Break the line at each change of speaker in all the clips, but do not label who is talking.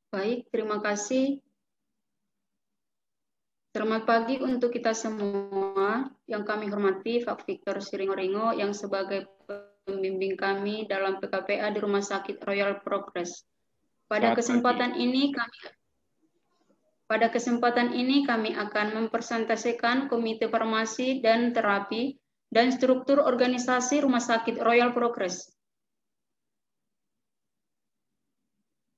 Baik, terima kasih. Selamat pagi untuk kita semua. Yang kami hormati Pak Victor Siringoringo yang sebagai pembimbing kami dalam PKPA di Rumah Sakit Royal Progress. Pada kesempatan ini kami akan mempresentasikan Komite Farmasi dan Terapi dan struktur organisasi Rumah Sakit Royal Progress.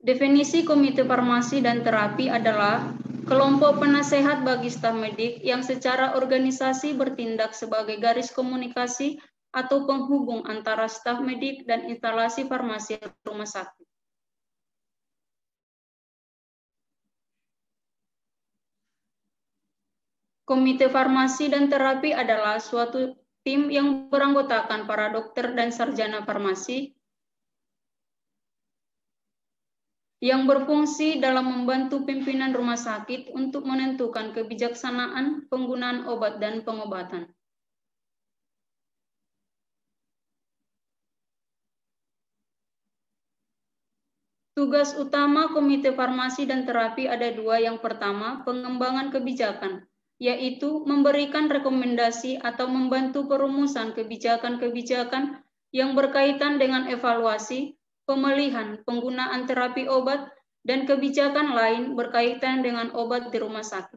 Definisi Komite Farmasi dan Terapi adalah kelompok penasehat bagi staf medik yang secara organisasi bertindak sebagai garis komunikasi atau penghubung antara staf medik dan instalasi farmasi rumah sakit. Komite Farmasi dan Terapi adalah suatu tim yang beranggotakan para dokter dan sarjana farmasi yang berfungsi dalam membantu pimpinan rumah sakit untuk menentukan kebijaksanaan penggunaan obat dan pengobatan. Tugas utama Komite Farmasi dan Terapi ada dua. Yang pertama, pengembangan kebijakan, yaitu memberikan rekomendasi atau membantu perumusan kebijakan-kebijakan yang berkaitan dengan evaluasi, pemilihan, penggunaan terapi obat, dan kebijakan lain berkaitan dengan obat di rumah sakit.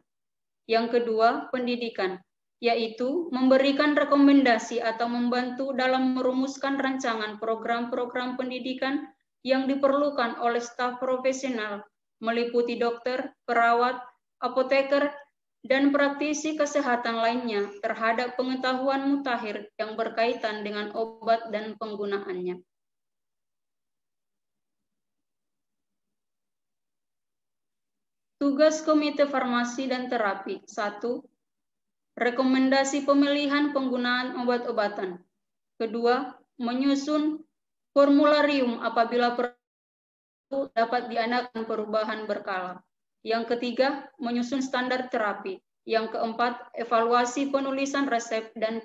Yang kedua, pendidikan, yaitu memberikan rekomendasi atau membantu dalam merumuskan rancangan program-program pendidikan yang diperlukan oleh staf profesional, meliputi dokter, perawat, apoteker, dan praktisi kesehatan lainnya terhadap pengetahuan mutakhir yang berkaitan dengan obat dan penggunaannya. Tugas Komite Farmasi dan Terapi. 1. Rekomendasi pemilihan penggunaan obat-obatan. Kedua, menyusun formularium apabila perlu dapat diadakan perubahan berkala. Yang ketiga, menyusun standar terapi. Yang keempat, evaluasi penulisan resep dan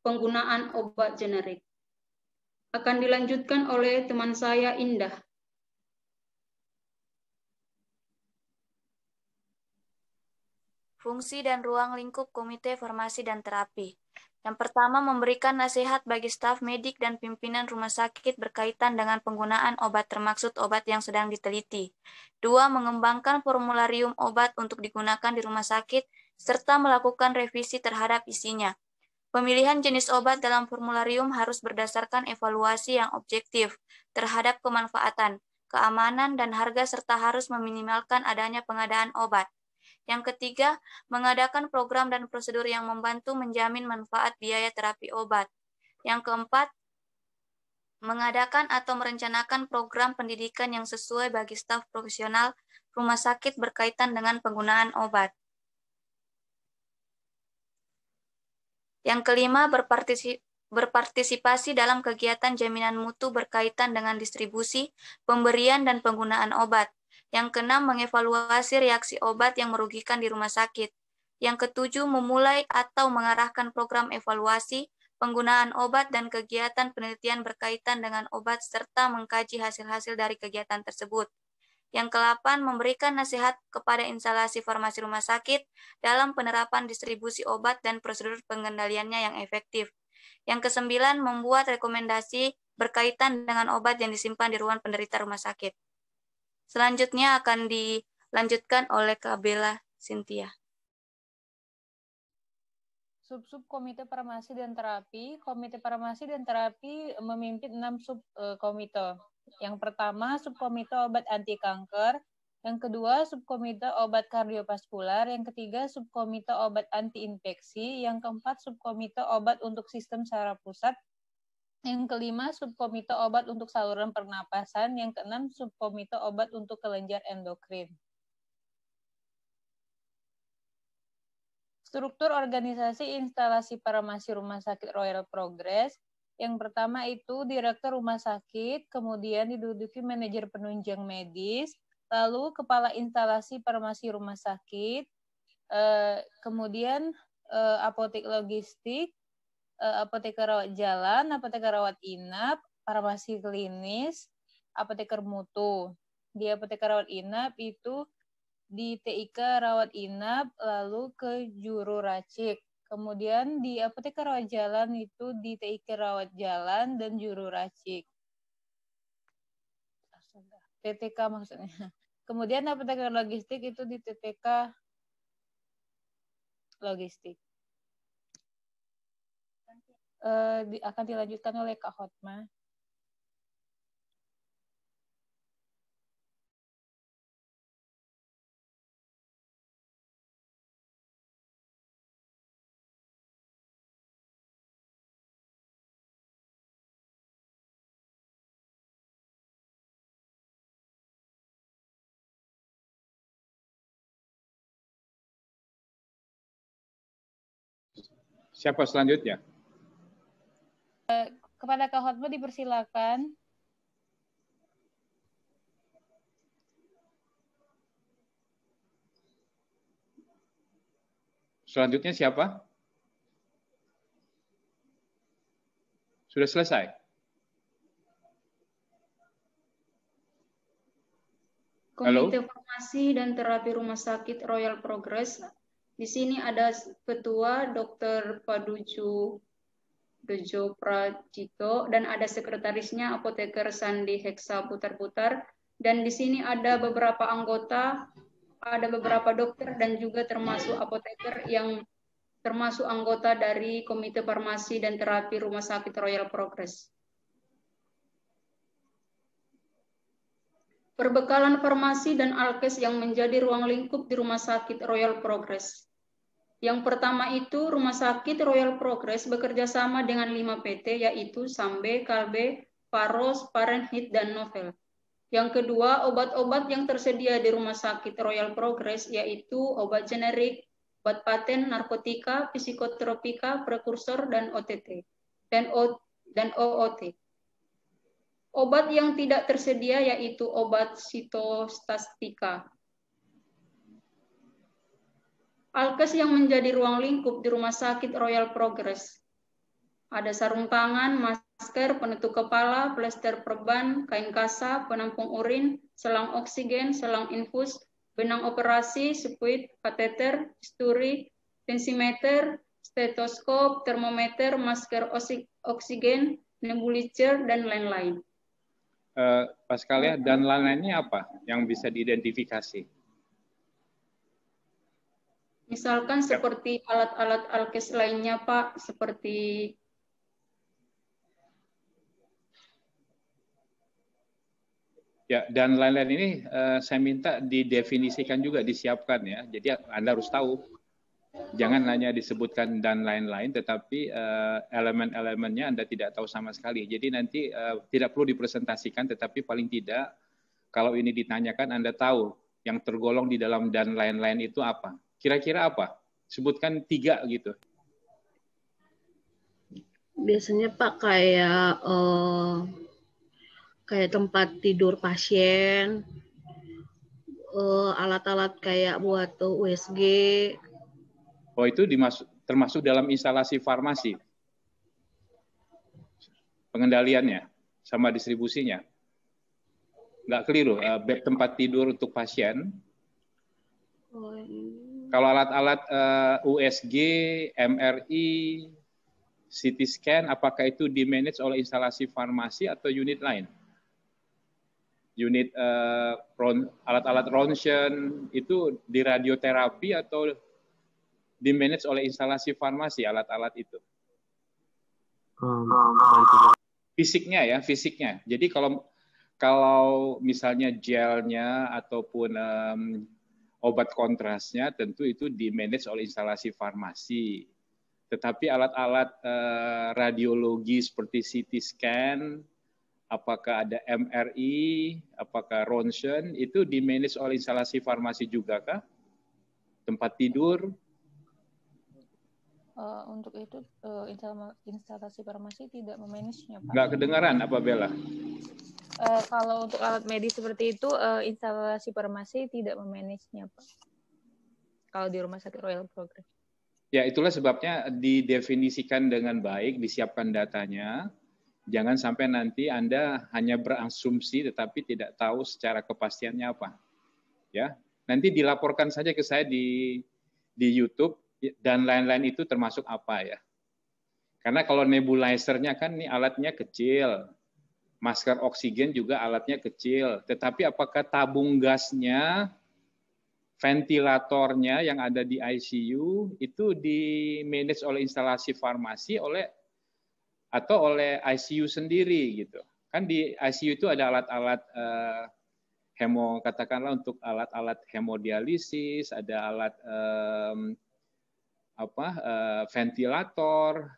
penggunaan obat generik. Akan dilanjutkan oleh teman saya, Indah.
Fungsi dan ruang lingkup Komite Farmasi dan Terapi. Yang pertama, memberikan nasihat bagi staf medik dan pimpinan rumah sakit berkaitan dengan penggunaan obat termaksud obat yang sedang diteliti. 2. Mengembangkan formularium obat untuk digunakan di rumah sakit, serta melakukan revisi terhadap isinya. Pemilihan jenis obat dalam formularium harus berdasarkan evaluasi yang objektif terhadap kemanfaatan, keamanan, dan harga serta harus meminimalkan adanya pengadaan obat. Yang ketiga, mengadakan program dan prosedur yang membantu menjamin manfaat biaya terapi obat. Yang keempat, mengadakan atau merencanakan program pendidikan yang sesuai bagi staf profesional rumah sakit berkaitan dengan penggunaan obat. Yang kelima, berpartisipasi dalam kegiatan jaminan mutu berkaitan dengan distribusi, pemberian, dan penggunaan obat. Yang keenam, mengevaluasi reaksi obat yang merugikan di rumah sakit. Yang ketujuh, memulai atau mengarahkan program evaluasi, penggunaan obat, dan kegiatan penelitian berkaitan dengan obat, serta mengkaji hasil-hasil dari kegiatan tersebut. Yang ke-8, memberikan nasihat kepada instalasi farmasi rumah sakit dalam penerapan distribusi obat dan prosedur pengendaliannya yang efektif. Yang ke-9, membuat rekomendasi berkaitan dengan obat yang disimpan di ruang penderita rumah sakit. Selanjutnya akan dilanjutkan oleh Kak Bella Cynthia.
Sub-sub Komite Farmasi dan Terapi. Komite Farmasi dan Terapi memimpin 6 subkomite. Yang pertama, subkomite obat anti kanker. Yang kedua, subkomite obat kardiovaskular. Yang ketiga, subkomite obat anti-infeksi. Yang keempat, subkomite obat untuk sistem saraf pusat. Yang kelima, subkomite obat untuk saluran pernapasan. Yang keenam, subkomite obat untuk kelenjar endokrin. Struktur organisasi instalasi farmasi Rumah Sakit Royal Progress. Yang pertama itu direktur rumah sakit, kemudian diduduki manajer penunjang medis, lalu kepala instalasi farmasi rumah sakit, kemudian apotek logistik, apoteker rawat jalan, apoteker rawat inap, farmasi klinis, apoteker mutu. Di apoteker rawat inap itu di TIK rawat inap, lalu ke juru racik. Kemudian di apoteker rawat jalan itu di TIK rawat jalan dan juru racik. TTK maksudnya. Kemudian apoteker logistik itu di TTK logistik. Akan dilanjutkan oleh Kak Hotma.
Siapa selanjutnya?
Kepada Kak Hotma dipersilakan.
Selanjutnya siapa? Sudah selesai?
Komite Farmasi dan Terapi Rumah Sakit Royal Progress. Di sini ada Ketua Dr. Paduju Dojo Prajito dan ada sekretarisnya Apoteker Sandi Heksa Putar-Putar. Dan di sini ada beberapa anggota, ada beberapa dokter dan juga termasuk apoteker yang termasuk anggota dari Komite Farmasi dan Terapi Rumah Sakit Royal Progress. Perbekalan farmasi dan alkes yang menjadi ruang lingkup di Rumah Sakit Royal Progress. Yang pertama itu, Rumah Sakit Royal Progress bekerja sama dengan 5 PT, yaitu Sambe, Kalbe, Faros, Parenhit, dan Novel. Yang kedua, obat-obat yang tersedia di Rumah Sakit Royal Progress, yaitu obat generik, obat paten, narkotika, psikotropika, prekursor, dan OTT, dan OOT. Obat yang tidak tersedia yaitu obat sitostastika. Alkes yang menjadi ruang lingkup di Rumah Sakit Royal Progress. Ada sarung tangan, masker, penutup kepala, plester perban, kain kasa, penampung urin, selang oksigen, selang infus, benang operasi, spuit, kateter, bisturi, tensimeter, stetoskop, termometer, masker oksigen, nebulizer, dan lain-lain.
Pascalia, dan lain-lainnya apa yang bisa diidentifikasi?
Misalkan seperti alat-alat alkes lainnya, Pak, seperti
ya, dan lain-lain ini saya minta didefinisikan juga, disiapkan ya. Jadi Anda harus tahu, jangan hanya disebutkan dan lain-lain, tetapi elemen-elemennya Anda tidak tahu sama sekali. Jadi nanti tidak perlu dipresentasikan, tetapi paling tidak kalau ini ditanyakan Anda tahu yang tergolong di dalam dan lain-lain itu apa. Kira-kira apa? Sebutkan 3 gitu.
Biasanya Pak kayak tempat tidur pasien, alat-alat kayak buat USG.
Oh, itu termasuk dalam instalasi farmasi. Pengendaliannya sama distribusinya. Nggak keliru, bed tempat tidur untuk pasien. Kalau alat-alat USG, MRI, CT scan, apakah itu di-manage oleh instalasi farmasi atau unit lain? Unit alat-alat ronsen itu di radioterapi atau di-manage oleh instalasi farmasi alat-alat itu? Fisiknya ya, fisiknya. Jadi kalau misalnya gelnya ataupun obat kontrasnya tentu itu di-manage oleh instalasi farmasi. Tetapi alat-alat radiologi seperti CT scan, apakah ada MRI, apakah ronsen, itu di-manage oleh instalasi farmasi juga kah? Tempat tidur?
Untuk itu instalasi farmasi tidak memanagenya, Pak.
Nggak kedengaran apa Bella?
Kalau untuk alat medis seperti itu, instalasi farmasi tidak memanagenya, Pak. Kalau di Rumah Sakit Royal Progress.
Ya, itulah sebabnya didefinisikan dengan baik, disiapkan datanya. Jangan sampai nanti Anda hanya berasumsi tetapi tidak tahu secara kepastiannya apa. Ya, nanti dilaporkan saja ke saya di YouTube dan lain-lain itu termasuk apa ya. Karena kalau nebulizernya kan ini alatnya kecil, masker oksigen juga alatnya kecil, tetapi apakah tabung gasnya, ventilatornya yang ada di ICU itu di-manage oleh instalasi farmasi atau oleh ICU sendiri gitu. Kan di ICU itu ada alat-alat katakanlah untuk alat-alat hemodialisis, ada alat ventilator.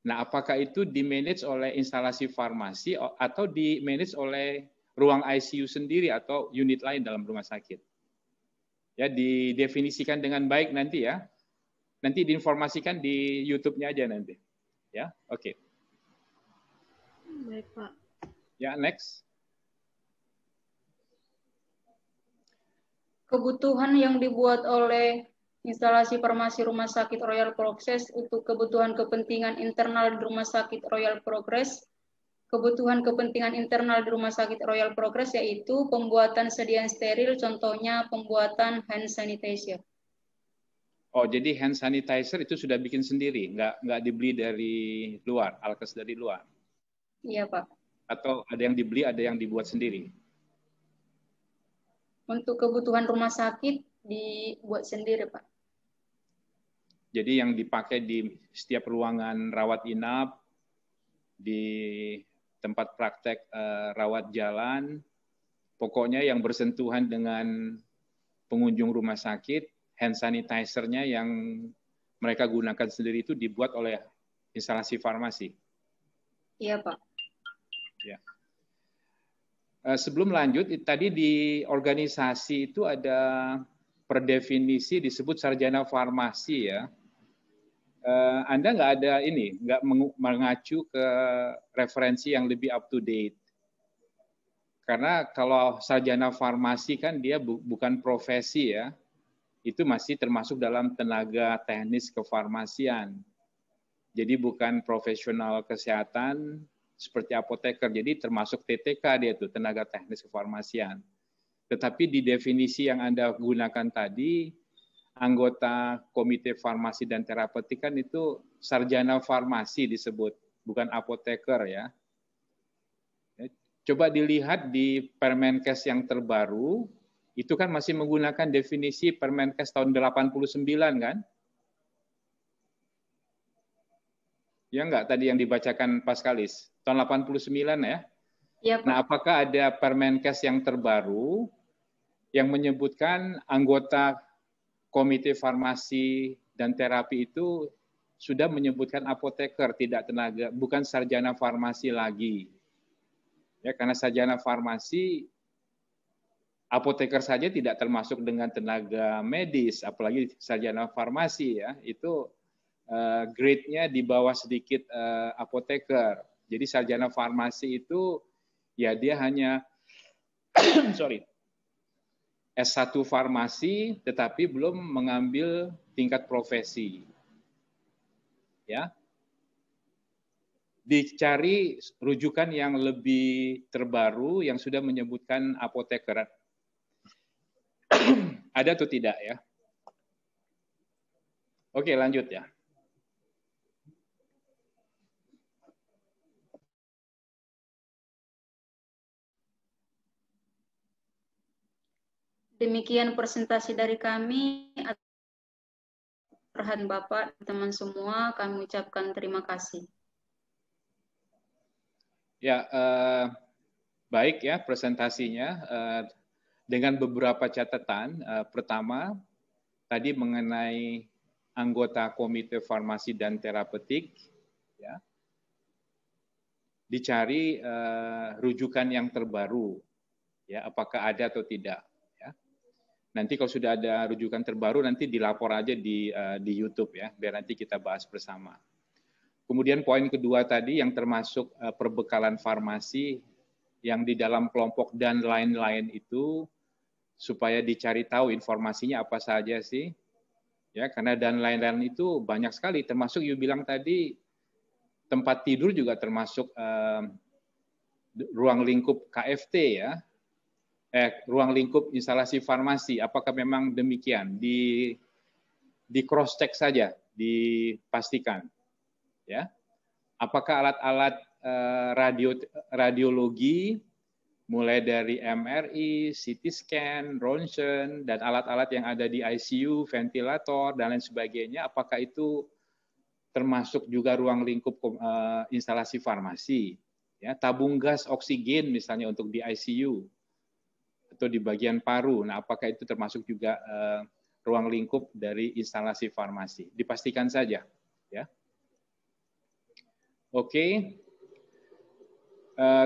Nah, apakah itu di-manage oleh instalasi farmasi atau di-manage oleh ruang ICU sendiri atau unit lain dalam rumah sakit? Ya, didefinisikan dengan baik nanti ya. Nanti diinformasikan di YouTube-nya aja nanti. Ya, oke.
Baik, Pak.
Ya, next.
Kebutuhan yang dibuat oleh instalasi farmasi Rumah Sakit Royal Progress untuk kebutuhan kepentingan internal di Rumah Sakit Royal Progress. Kebutuhan kepentingan internal di Rumah Sakit Royal Progress yaitu pembuatan sediaan steril, contohnya pembuatan hand sanitizer.
Oh, jadi hand sanitizer itu sudah bikin sendiri, nggak dibeli dari luar, alkes dari luar?
Iya, Pak.
Atau ada yang dibeli, ada yang dibuat sendiri?
Untuk kebutuhan rumah sakit dibuat sendiri, Pak.
Jadi yang dipakai di setiap ruangan rawat inap, di tempat praktek rawat jalan, pokoknya yang bersentuhan dengan pengunjung rumah sakit, hand sanitizer-nya yang mereka gunakan sendiri itu dibuat oleh instalasi farmasi.
Iya, Pak.
Ya. Sebelum lanjut, tadi di organisasi itu ada per definisi disebut sarjana farmasi ya. Anda nggak ada ini, nggak mengacu ke referensi yang lebih up to date. Karena kalau sarjana farmasi kan dia bukan profesi ya, itu masih termasuk dalam tenaga teknis kefarmasian. Jadi bukan profesional kesehatan seperti apoteker, jadi termasuk TTK dia itu, tenaga teknis kefarmasian. Tetapi di definisi yang Anda gunakan tadi, anggota Komite Farmasi dan Terapeutik kan itu sarjana farmasi disebut, bukan apoteker ya. Coba dilihat di Permenkes yang terbaru, itu kan masih menggunakan definisi Permenkes tahun 89 kan? Ya enggak tadi yang dibacakan Paskalis, tahun 89 ya?
Iya, Pak.
Nah, apakah ada Permenkes yang terbaru yang menyebutkan anggota Komite Farmasi dan Terapi itu sudah menyebutkan apoteker, tidak tenaga, bukan sarjana farmasi lagi. Ya, karena sarjana farmasi, apoteker saja tidak termasuk dengan tenaga medis, apalagi sarjana farmasi ya, itu grade-nya di bawah sedikit apoteker. Jadi sarjana farmasi itu ya dia hanya S1 farmasi tetapi belum mengambil tingkat profesi. Ya. Dicari rujukan yang lebih terbaru yang sudah menyebutkan apoteker. Ada atau tidak ya? Oke, lanjut ya.
Demikian presentasi dari kami. Perhatian Bapak, teman semua, kami ucapkan terima kasih.
Ya, baik ya presentasinya dengan beberapa catatan. Pertama, tadi mengenai anggota Komite Farmasi dan Terapeutik, ya, dicari rujukan yang terbaru, ya, apakah ada atau tidak. Ya. Nanti kalau sudah ada rujukan terbaru, nanti dilapor aja di YouTube ya, biar nanti kita bahas bersama. Kemudian poin kedua tadi yang termasuk perbekalan farmasi yang di dalam kelompok dan lain-lain itu supaya dicari tahu informasinya apa saja sih. Ya, karena dan lain-lain itu banyak sekali termasuk you bilang tadi tempat tidur juga termasuk ruang lingkup KFT ya. Ruang lingkup instalasi farmasi. Apakah memang demikian? Di cross check saja, dipastikan. Ya. Apakah alat-alat radiologi mulai dari MRI, CT scan, ronsen, dan alat-alat yang ada di ICU, ventilator, dan lain sebagainya, apakah itu termasuk juga ruang lingkup instalasi farmasi? Ya, tabung gas oksigen misalnya untuk di ICU atau di bagian paru. Nah, apakah itu termasuk juga ruang lingkup dari instalasi farmasi? Dipastikan saja, ya. Oke.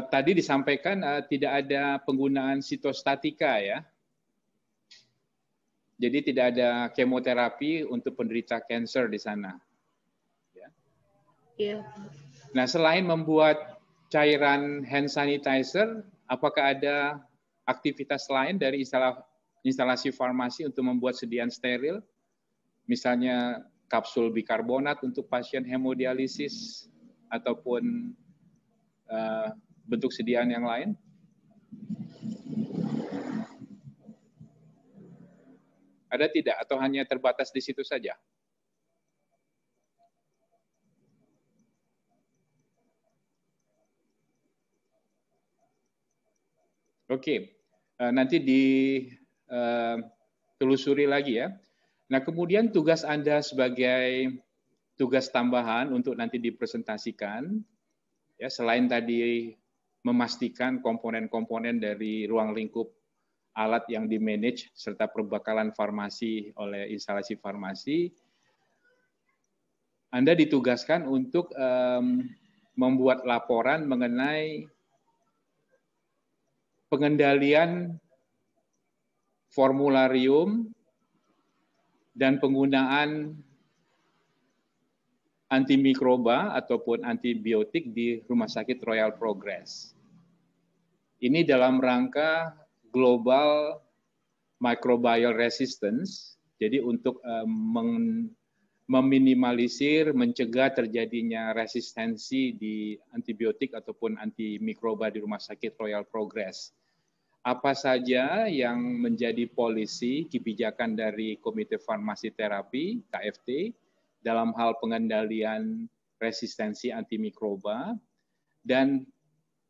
Tadi disampaikan tidak ada penggunaan sitostatika ya. Jadi tidak ada kemoterapi untuk penderita kanker di sana. Ya.
Iya.
Nah, selain membuat cairan hand sanitizer, apakah ada aktivitas lain dari instalasi farmasi untuk membuat sediaan steril? Misalnya kapsul bikarbonat untuk pasien hemodialisis ataupun bentuk sediaan yang lain? Ada tidak? Atau hanya terbatas di situ saja? Oke, nanti ditelusuri lagi ya. Nah, kemudian tugas Anda sebagai tugas tambahan untuk nanti dipresentasikan, ya, selain tadi memastikan komponen-komponen dari ruang lingkup alat yang di-manage serta perbekalan farmasi oleh instalasi farmasi, Anda ditugaskan untuk membuat laporan mengenai pengendalian formularium dan penggunaan antimikroba ataupun antibiotik di Rumah Sakit Royal Progress. Ini dalam rangka global microbial resistance, jadi untuk meminimalisir, mencegah terjadinya resistensi di antibiotik ataupun antimikroba di Rumah Sakit Royal Progress. Apa saja yang menjadi polisi kebijakan dari Komite Farmasi Terapi, KFT, dalam hal pengendalian resistensi antimikroba, dan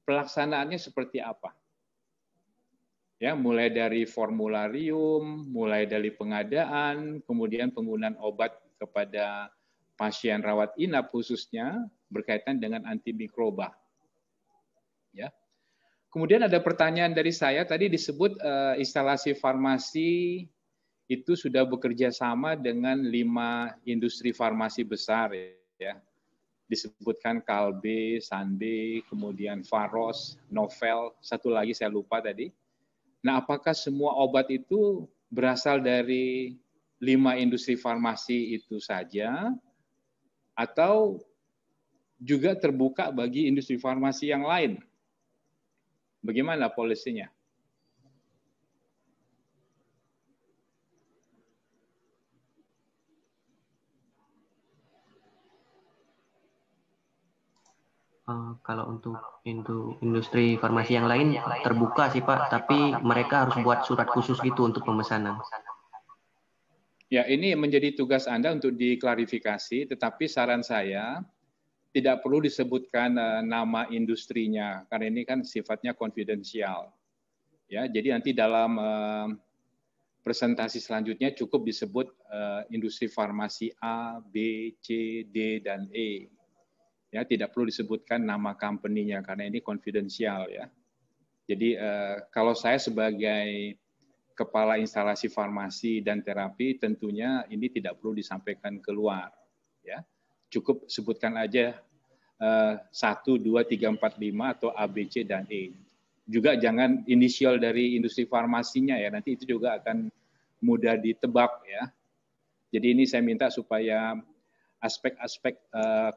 pelaksanaannya seperti apa? Ya, mulai dari formularium, mulai dari pengadaan, kemudian penggunaan obat kepada pasien rawat inap khususnya berkaitan dengan antimikroba. Ya. Kemudian ada pertanyaan dari saya, tadi disebut instalasi farmasi itu sudah bekerja sama dengan 5 industri farmasi besar ya. Disebutkan Kalbe, Sanbe, kemudian Faros, Novel, satu lagi saya lupa tadi. Nah, apakah semua obat itu berasal dari 5 industri farmasi itu saja atau juga terbuka bagi industri farmasi yang lain? Bagaimana polisinya?
Kalau untuk industri farmasi yang lain terbuka sih Pak, tapi mereka harus buat surat khusus gitu untuk pemesanan.
Ya, ini menjadi tugas Anda untuk diklarifikasi, tetapi saran saya tidak perlu disebutkan nama industrinya, karena ini kan sifatnya konfidensial. Ya, jadi nanti dalam presentasi selanjutnya cukup disebut industri farmasi A, B, C, D, dan E. Ya, tidak perlu disebutkan nama company-nya karena ini konfidensial ya. Jadi kalau saya sebagai kepala instalasi farmasi dan terapi tentunya ini tidak perlu disampaikan keluar ya. Cukup sebutkan aja 1, 2, 3, 4, 5 atau A, B, C, dan E. Juga jangan inisial dari industri farmasinya ya, nanti itu juga akan mudah ditebak ya. Jadi ini saya minta supaya aspek-aspek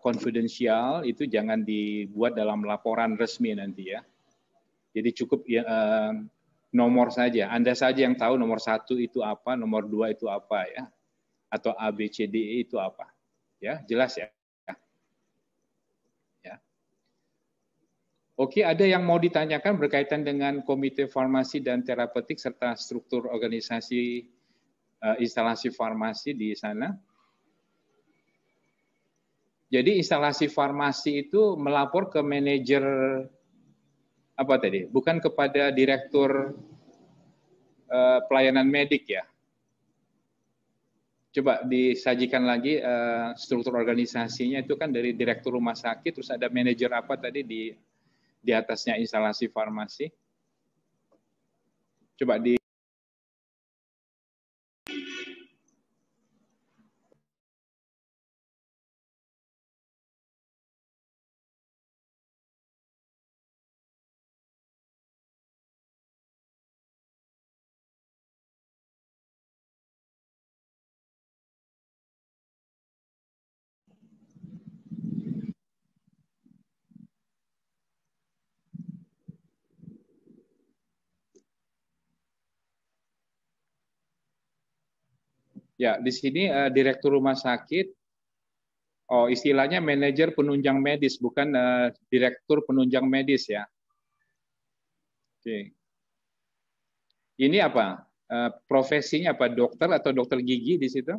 konfidensial itu jangan dibuat dalam laporan resmi nanti ya. Jadi cukup nomor saja. Anda saja yang tahu nomor 1 itu apa, nomor 2 itu apa ya, atau A, B, C, D, E itu apa. Ya, jelas ya. Oke, ada yang mau ditanyakan berkaitan dengan Komite Farmasi dan Terapeutik serta struktur organisasi instalasi farmasi di sana? Jadi instalasi farmasi itu melapor ke manajer apa tadi? Bukan kepada direktur pelayanan medik ya? Coba disajikan lagi struktur organisasinya itu kan dari direktur rumah sakit, terus ada manajer apa tadi di atasnya instalasi farmasi. Coba di ya, di sini direktur rumah sakit, oh istilahnya manajer penunjang medis, bukan direktur penunjang medis ya. Oke. Ini apa? Profesinya apa? Dokter atau dokter gigi di situ?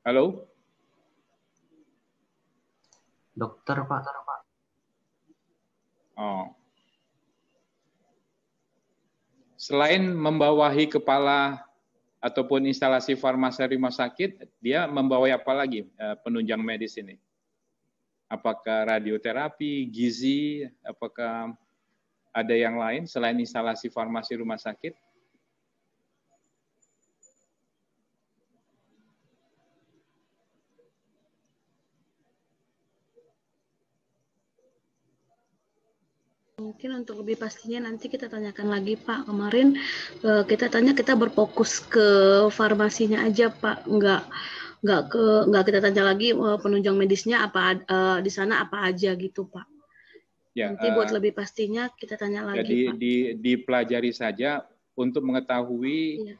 Halo?
Dokter, Pak.
Oh. Selain membawahi kepala ataupun instalasi farmasi rumah sakit, dia membawahi apa lagi penunjang medis ini? Apakah radioterapi, gizi, apakah ada yang lain selain instalasi farmasi rumah sakit?
Mungkin untuk lebih pastinya nanti kita tanyakan lagi Pak. Kemarin kita berfokus ke farmasinya aja Pak, nggak kita tanya lagi penunjang medisnya apa di sana apa aja gitu Pak. Ya, nanti buat lebih pastinya kita tanya lagi Pak.
Dipelajari saja untuk mengetahui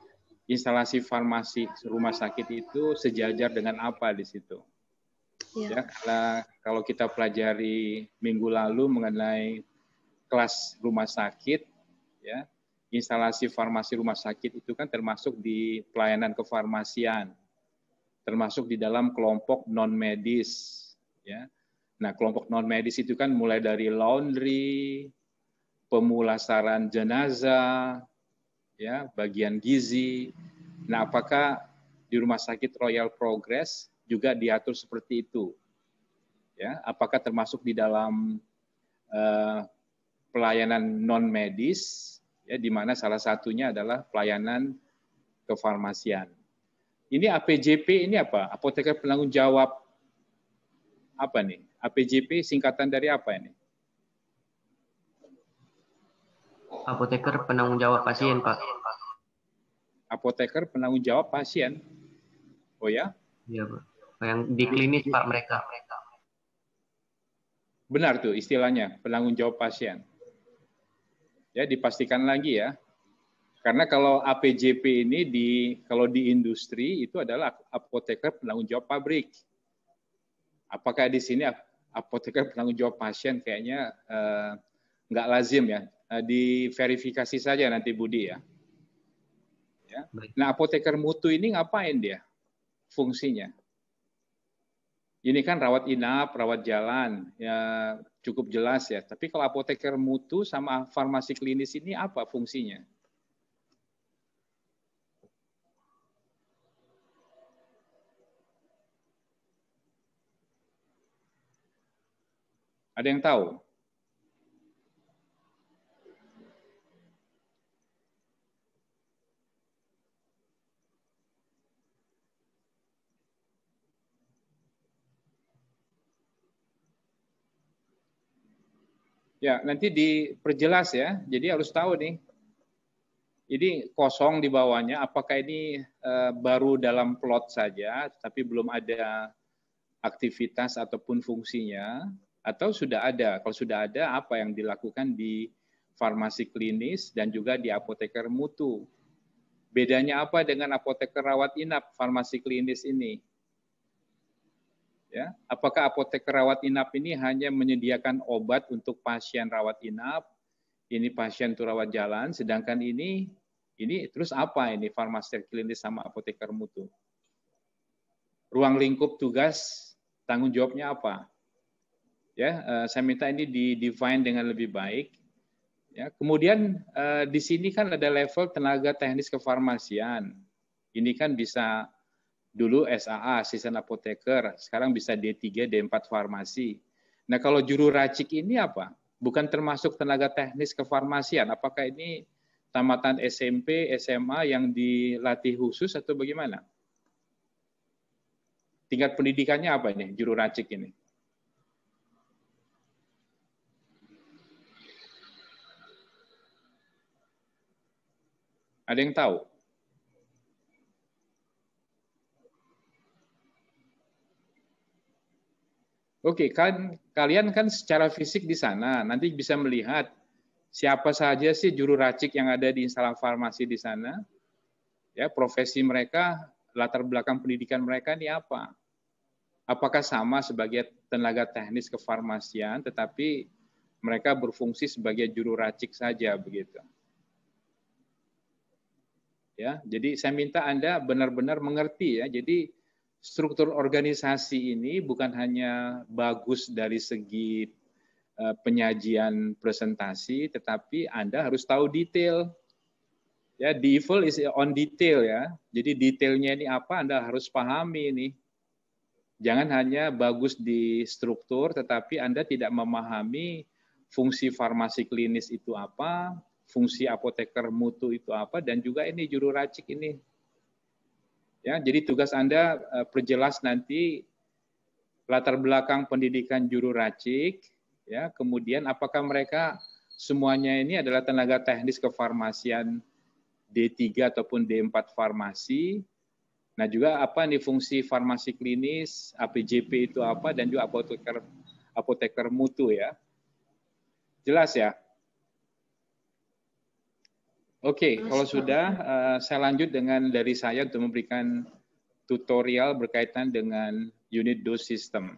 instalasi farmasi rumah sakit itu sejajar dengan apa di situ. Ya, karena kalau kita pelajari minggu lalu mengenai kelas rumah sakit, ya, instalasi farmasi rumah sakit itu kan termasuk di pelayanan kefarmasian, termasuk di dalam kelompok non medis, ya. Nah, kelompok non medis itu kan mulai dari laundry, pemulasaran jenazah, ya, bagian gizi. Nah, apakah di Rumah Sakit Royal Progress juga diatur seperti itu? Ya, apakah termasuk di dalam pelayanan non medis, ya, di mana salah satunya adalah pelayanan kefarmasian. Ini APJP ini apa? Apoteker penanggung jawab apa nih? APJP singkatan dari apa ini?
Apoteker penanggung jawab pasien, Pak.
Apoteker penanggung jawab pasien. Oh ya?
Iya, Pak. Yang di klinis, Pak, mereka.
Benar tuh istilahnya, penanggung jawab pasien. Ya, dipastikan lagi ya. Karena kalau APJP ini kalau di industri itu adalah apoteker penanggung jawab pabrik. Apakah di sini apoteker penanggung jawab pasien kayaknya nggak lazim ya. Diverifikasi saja nanti Budi ya. Ya. Nah, apoteker mutu ini ngapain dia? Fungsinya? Ini kan rawat inap, rawat jalan, ya cukup jelas ya. Tapi kalau apoteker mutu sama farmasi klinis ini apa fungsinya? Ada yang tahu? Ya, nanti diperjelas ya. Jadi harus tahu nih. Ini kosong di bawahnya. Apakah ini baru dalam plot saja, tapi belum ada aktivitas ataupun fungsinya? Atau sudah ada? Kalau sudah ada, apa yang dilakukan di farmasi klinis dan juga di apoteker mutu? Bedanya apa dengan apoteker rawat inap farmasi klinis ini? Ya, apakah apoteker rawat inap ini hanya menyediakan obat untuk pasien rawat inap, ini pasien untuk rawat jalan, sedangkan ini terus apa ini farmasi klinis sama apoteker mutu? Ruang lingkup tugas tanggung jawabnya apa? Ya, saya minta ini di-define dengan lebih baik. Ya, kemudian di sini kan ada level tenaga teknis kefarmasian. Ini kan bisa dulu SAA, asisten apoteker, sekarang bisa D3, D4 farmasi. Nah, kalau juru racik ini apa? Bukan termasuk tenaga teknis kefarmasian. Apakah ini tamatan SMP, SMA yang dilatih khusus atau bagaimana? Tingkat pendidikannya apa ini, juru racik ini? Ada yang tahu? Oke, kan kalian kan secara fisik di sana, nanti bisa melihat siapa saja sih juru racik yang ada di instalan farmasi di sana. Ya, profesi mereka, latar belakang pendidikan mereka ini apa? Apakah sama sebagai tenaga teknis kefarmasian, tetapi mereka berfungsi sebagai juru racik saja begitu. Ya, jadi saya minta Anda benar-benar mengerti ya. Jadi struktur organisasi ini bukan hanya bagus dari segi penyajian presentasi, tetapi Anda harus tahu detail. Ya, the evil is on detail ya. Jadi detailnya ini apa Anda harus pahami ini. Jangan hanya bagus di struktur, tetapi Anda tidak memahami fungsi farmasi klinis itu apa, fungsi apoteker mutu itu apa, dan juga ini juru racik ini. Ya, jadi tugas Anda perjelas nanti latar belakang pendidikan juru racik, ya, kemudian apakah mereka semuanya ini adalah tenaga teknis kefarmasian D3 ataupun D4 farmasi. Nah, juga apa nih fungsi farmasi klinis, APJP itu apa, dan juga apoteker mutu ya. Jelas ya? Oke, kalau sudah, saya lanjut dengan dari saya untuk memberikan tutorial berkaitan dengan unit dose system.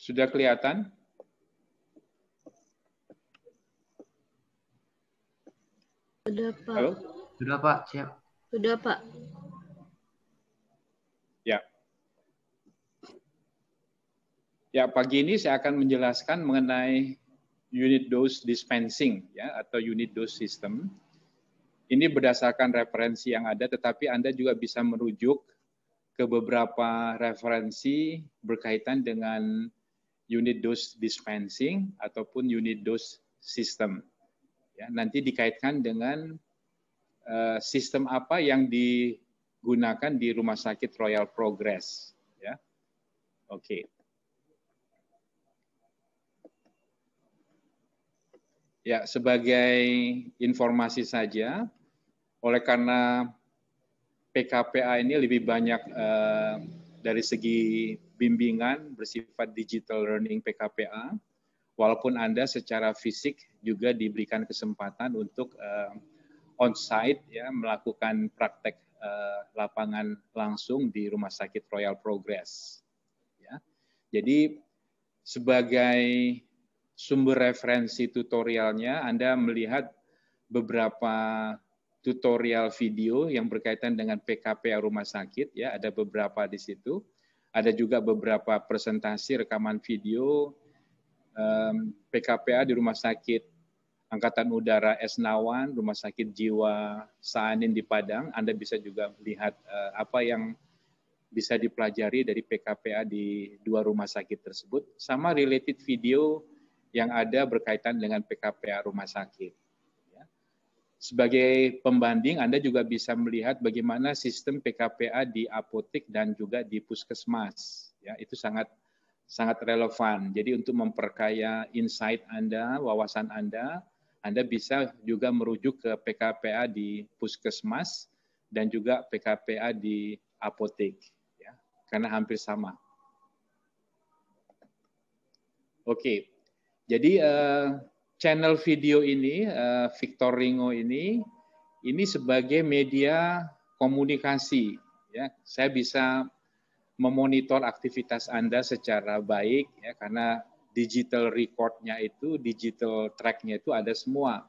Sudah kelihatan?
Sudah, Pak.
Halo?
Sudah, Pak. Siap.
Sudah, Pak.
Ya. Ya, pagi ini saya akan menjelaskan mengenai unit dose dispensing ya atau unit dose system. Ini berdasarkan referensi yang ada, tetapi Anda juga bisa merujuk ke beberapa referensi berkaitan dengan unit dose dispensing ataupun unit dose system. Ya, nanti dikaitkan dengan sistem apa yang digunakan di Rumah Sakit Royal Progress. Ya, oke. Ya, sebagai informasi saja, oleh karena PKPA ini lebih banyak dari segi bimbingan bersifat digital learning PKPA, walaupun Anda secara fisik juga diberikan kesempatan untuk on-site ya melakukan praktek lapangan langsung di Rumah Sakit Royal Progress. Ya. Jadi sebagai sumber referensi tutorialnya Anda melihat beberapa tutorial video yang berkaitan dengan PKPA rumah sakit, ya, ada beberapa di situ. Ada juga beberapa presentasi rekaman video PKPA di Rumah Sakit Angkatan Udara Esnawan, Rumah Sakit Jiwa Saanin di Padang. Anda bisa juga melihat apa yang bisa dipelajari dari PKPA di 2 rumah sakit tersebut, sama related video yang ada berkaitan dengan PKPA rumah sakit. Sebagai pembanding, Anda juga bisa melihat bagaimana sistem PKPA di apotek dan juga di puskesmas. Ya, itu sangat relevan. Jadi untuk memperkaya insight Anda, wawasan Anda bisa juga merujuk ke PKPA di puskesmas dan juga PKPA di apotek, ya, karena hampir sama. Oke, jadi channel video ini, Victor Ringo ini sebagai media komunikasi. Ya, saya bisa memonitor aktivitas Anda secara baik, ya, karena digital record-nya itu, digital track-nya itu ada semua.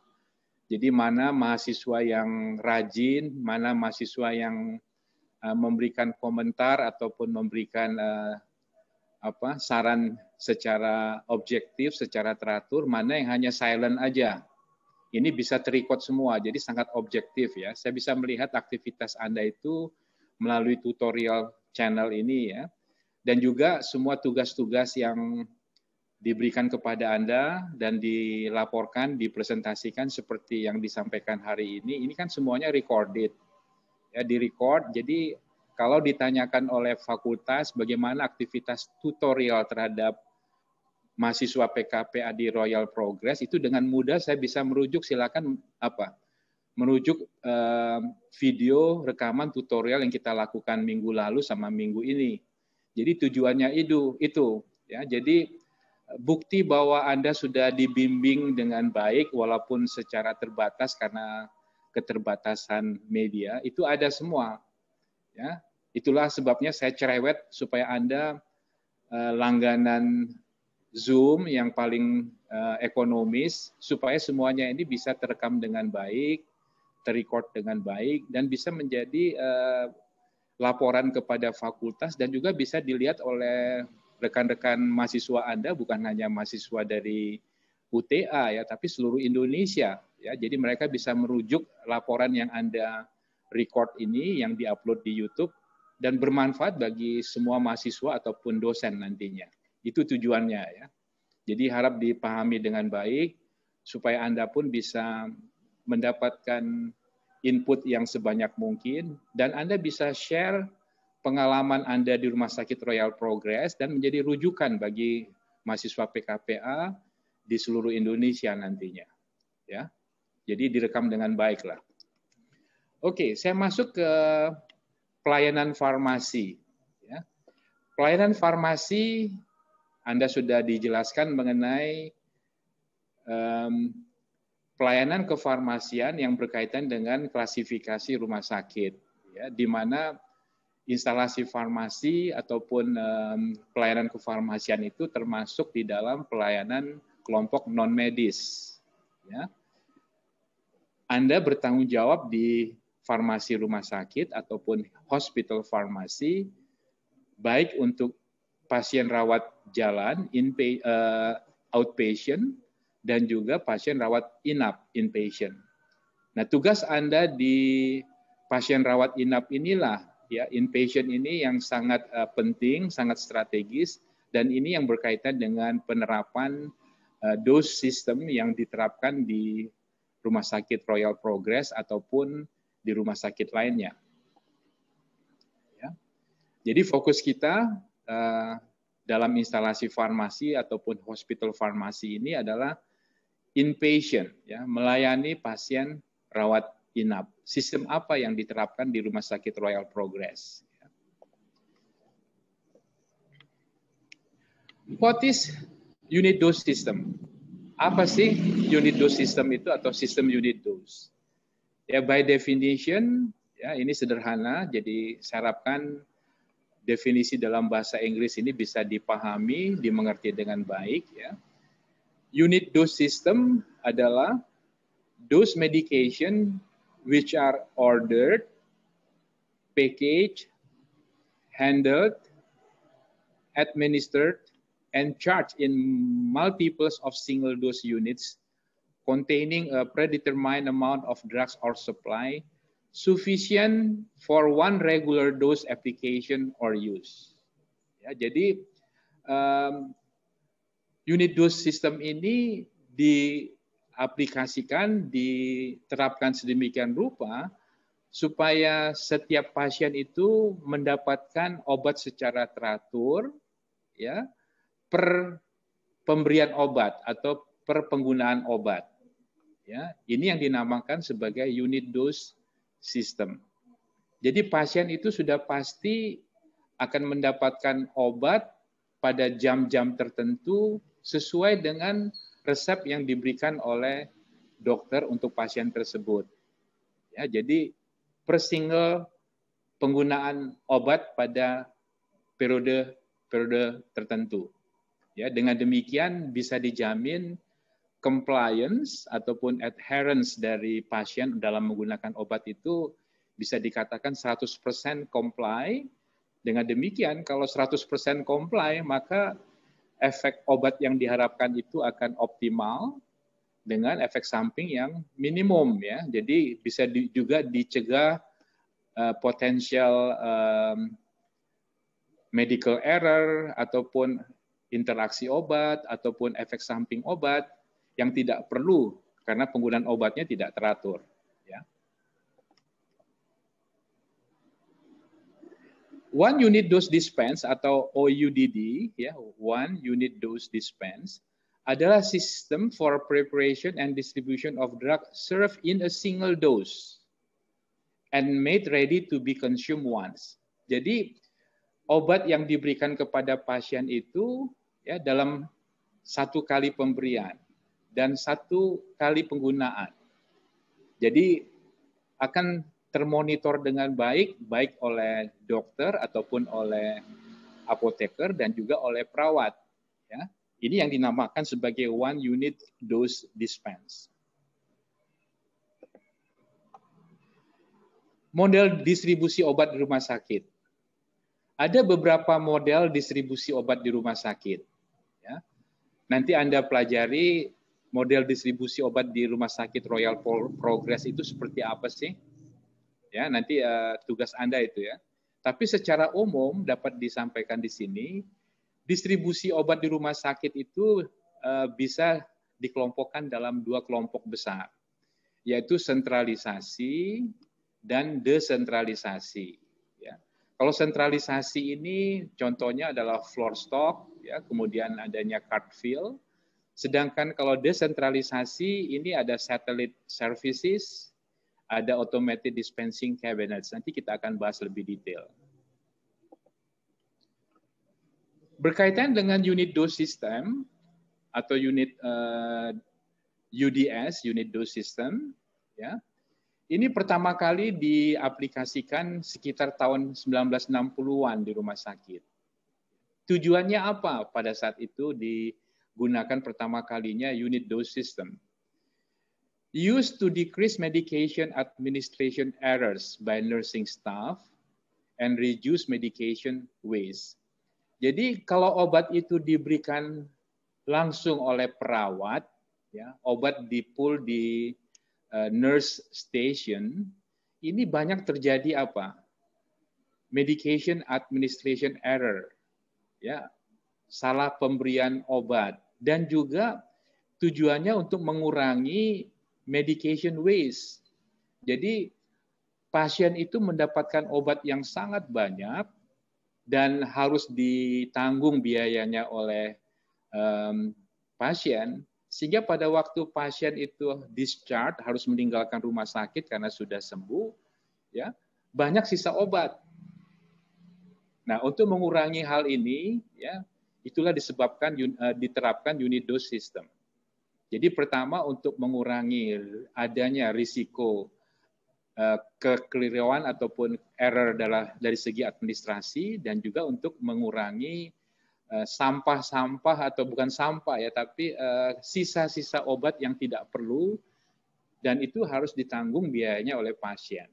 Jadi mana mahasiswa yang rajin, mana mahasiswa yang memberikan komentar ataupun memberikan saran secara objektif, secara teratur, mana yang hanya silent aja. Ini bisa terrecord semua, jadi sangat objektif, ya. Saya bisa melihat aktivitas Anda itu melalui tutorial channel ini, ya. Dan juga semua tugas-tugas yang diberikan kepada Anda dan dilaporkan, dipresentasikan seperti yang disampaikan hari ini kan semuanya recorded. Ya, di-record, jadi kalau ditanyakan oleh fakultas bagaimana aktivitas tutorial terhadap mahasiswa PKPA di Royal Progress, itu dengan mudah saya bisa merujuk, silakan merujuk video rekaman tutorial yang kita lakukan minggu lalu sama minggu ini. Jadi tujuannya itu ya. Jadi bukti bahwa Anda sudah dibimbing dengan baik walaupun secara terbatas karena keterbatasan media, itu ada semua. Ya. Itulah sebabnya saya cerewet supaya Anda langganan Zoom yang paling ekonomis, supaya semuanya ini bisa terekam dengan baik, terrecord dengan baik, dan bisa menjadi laporan kepada fakultas dan juga bisa dilihat oleh rekan-rekan mahasiswa Anda, bukan hanya mahasiswa dari UTA, ya, tapi seluruh Indonesia. Ya. Jadi mereka bisa merujuk laporan yang Anda record ini, yang diupload di YouTube, dan bermanfaat bagi semua mahasiswa ataupun dosen nantinya. Itu tujuannya, ya. Jadi harap dipahami dengan baik supaya Anda pun bisa mendapatkan input yang sebanyak mungkin dan Anda bisa share pengalaman Anda di Rumah Sakit Royal Progress dan menjadi rujukan bagi mahasiswa PKPA di seluruh Indonesia nantinya. Ya. Jadi direkam dengan baik lah. Oke, saya masuk ke pelayanan farmasi. Ya. Pelayanan farmasi, Anda sudah dijelaskan mengenai pelayanan kefarmasian yang berkaitan dengan klasifikasi rumah sakit, ya, di mana instalasi farmasi ataupun pelayanan kefarmasian itu termasuk di dalam pelayanan kelompok non-medis. Ya. Anda bertanggung jawab di farmasi rumah sakit ataupun hospital farmasi, baik untuk pasien rawat jalan, outpatient, dan juga pasien rawat inap, inpatient. Nah, tugas Anda di pasien rawat inap inilah, ya, inpatient ini yang sangat penting, sangat strategis, dan ini yang berkaitan dengan penerapan dose system yang diterapkan di Rumah Sakit Royal Progress ataupun di rumah sakit lainnya. Ya. Jadi fokus kita dalam instalasi farmasi ataupun hospital farmasi ini adalah inpatient, ya, melayani pasien rawat inap. Sistem apa yang diterapkan di Rumah Sakit Royal Progress? Ya. What is unit dose system? Apa sih unit dose system itu atau sistem unit dose? Ya, by definition, ya, ini sederhana, jadi saya harapkan definisi dalam bahasa Inggris ini bisa dipahami, dimengerti dengan baik. Ya. Unit dose system adalah dose medication which are ordered, packaged, handled, administered, and charged in multiples of single-dose units containing a predetermined amount of drugs or supply sufficient for one regular dose application or use. Ya, jadi unit dose system ini diaplikasikan, diterapkan sedemikian rupa supaya setiap pasien itu mendapatkan obat secara teratur, ya, per pemberian obat atau per penggunaan obat. Ya, ini yang dinamakan sebagai unit dose system. Jadi pasien itu sudah pasti akan mendapatkan obat pada jam-jam tertentu sesuai dengan resep yang diberikan oleh dokter untuk pasien tersebut. Ya, jadi per single penggunaan obat pada periode tertentu. Ya, dengan demikian bisa dijamin compliance ataupun adherence dari pasien dalam menggunakan obat itu bisa dikatakan 100% comply. Dengan demikian, kalau 100% comply, maka efek obat yang diharapkan itu akan optimal dengan efek samping yang minimum, ya. Jadi bisa juga dicegah potensial medical error ataupun interaksi obat ataupun efek samping obat yang tidak perlu karena penggunaan obatnya tidak teratur. Ya. One unit dose dispense atau OUDD, ya, one unit dose dispense adalah sistem for preparation and distribution of drug served in a single dose and made ready to be consumed once. Jadi obat yang diberikan kepada pasien itu, ya, dalam satu kali pemberian dan satu kali penggunaan. Jadi akan termonitor dengan baik oleh dokter ataupun oleh apoteker dan juga oleh perawat. Ya. Ini yang dinamakan sebagai one unit dose dispense. Model distribusi obat di rumah sakit. Ada beberapa model distribusi obat di rumah sakit. Ya. Nanti Anda pelajari model distribusi obat di Rumah Sakit Royal Progress itu seperti apa sih? Ya, nanti tugas Anda itu, ya. Tapi secara umum dapat disampaikan di sini, distribusi obat di rumah sakit itu bisa dikelompokkan dalam dua kelompok besar, yaitu sentralisasi dan desentralisasi. Ya. Kalau sentralisasi ini contohnya adalah floor stock, ya, kemudian adanya cart fill. Sedangkan kalau desentralisasi ini ada satellite services, ada automated dispensing cabinets. Nanti kita akan bahas lebih detail. Berkaitan dengan unit dose system atau unit UDS, unit dose system, ya. Ini pertama kali diaplikasikan sekitar tahun 1960-an di rumah sakit. Tujuannya apa pada saat itu digunakan pertama kalinya unit dose system? Used to decrease medication administration errors by nursing staff and reduce medication waste. Jadi kalau obat itu diberikan langsung oleh perawat, ya, obat di-pool di nurse station, ini banyak terjadi apa? Medication administration error, ya, salah pemberian obat, dan juga tujuannya untuk mengurangi medication waste. Jadi pasien itu mendapatkan obat yang sangat banyak dan harus ditanggung biayanya oleh pasien, sehingga pada waktu pasien itu discharge, harus meninggalkan rumah sakit karena sudah sembuh, ya, banyak sisa obat. Nah, untuk mengurangi hal ini, ya, itulah disebabkan diterapkan unit dose system. Jadi pertama untuk mengurangi adanya risiko kekeliruan ataupun error dari segi administrasi, dan juga untuk mengurangi sampah-sampah atau bukan sampah, ya, tapi sisa-sisa obat yang tidak perlu dan itu harus ditanggung biayanya oleh pasien.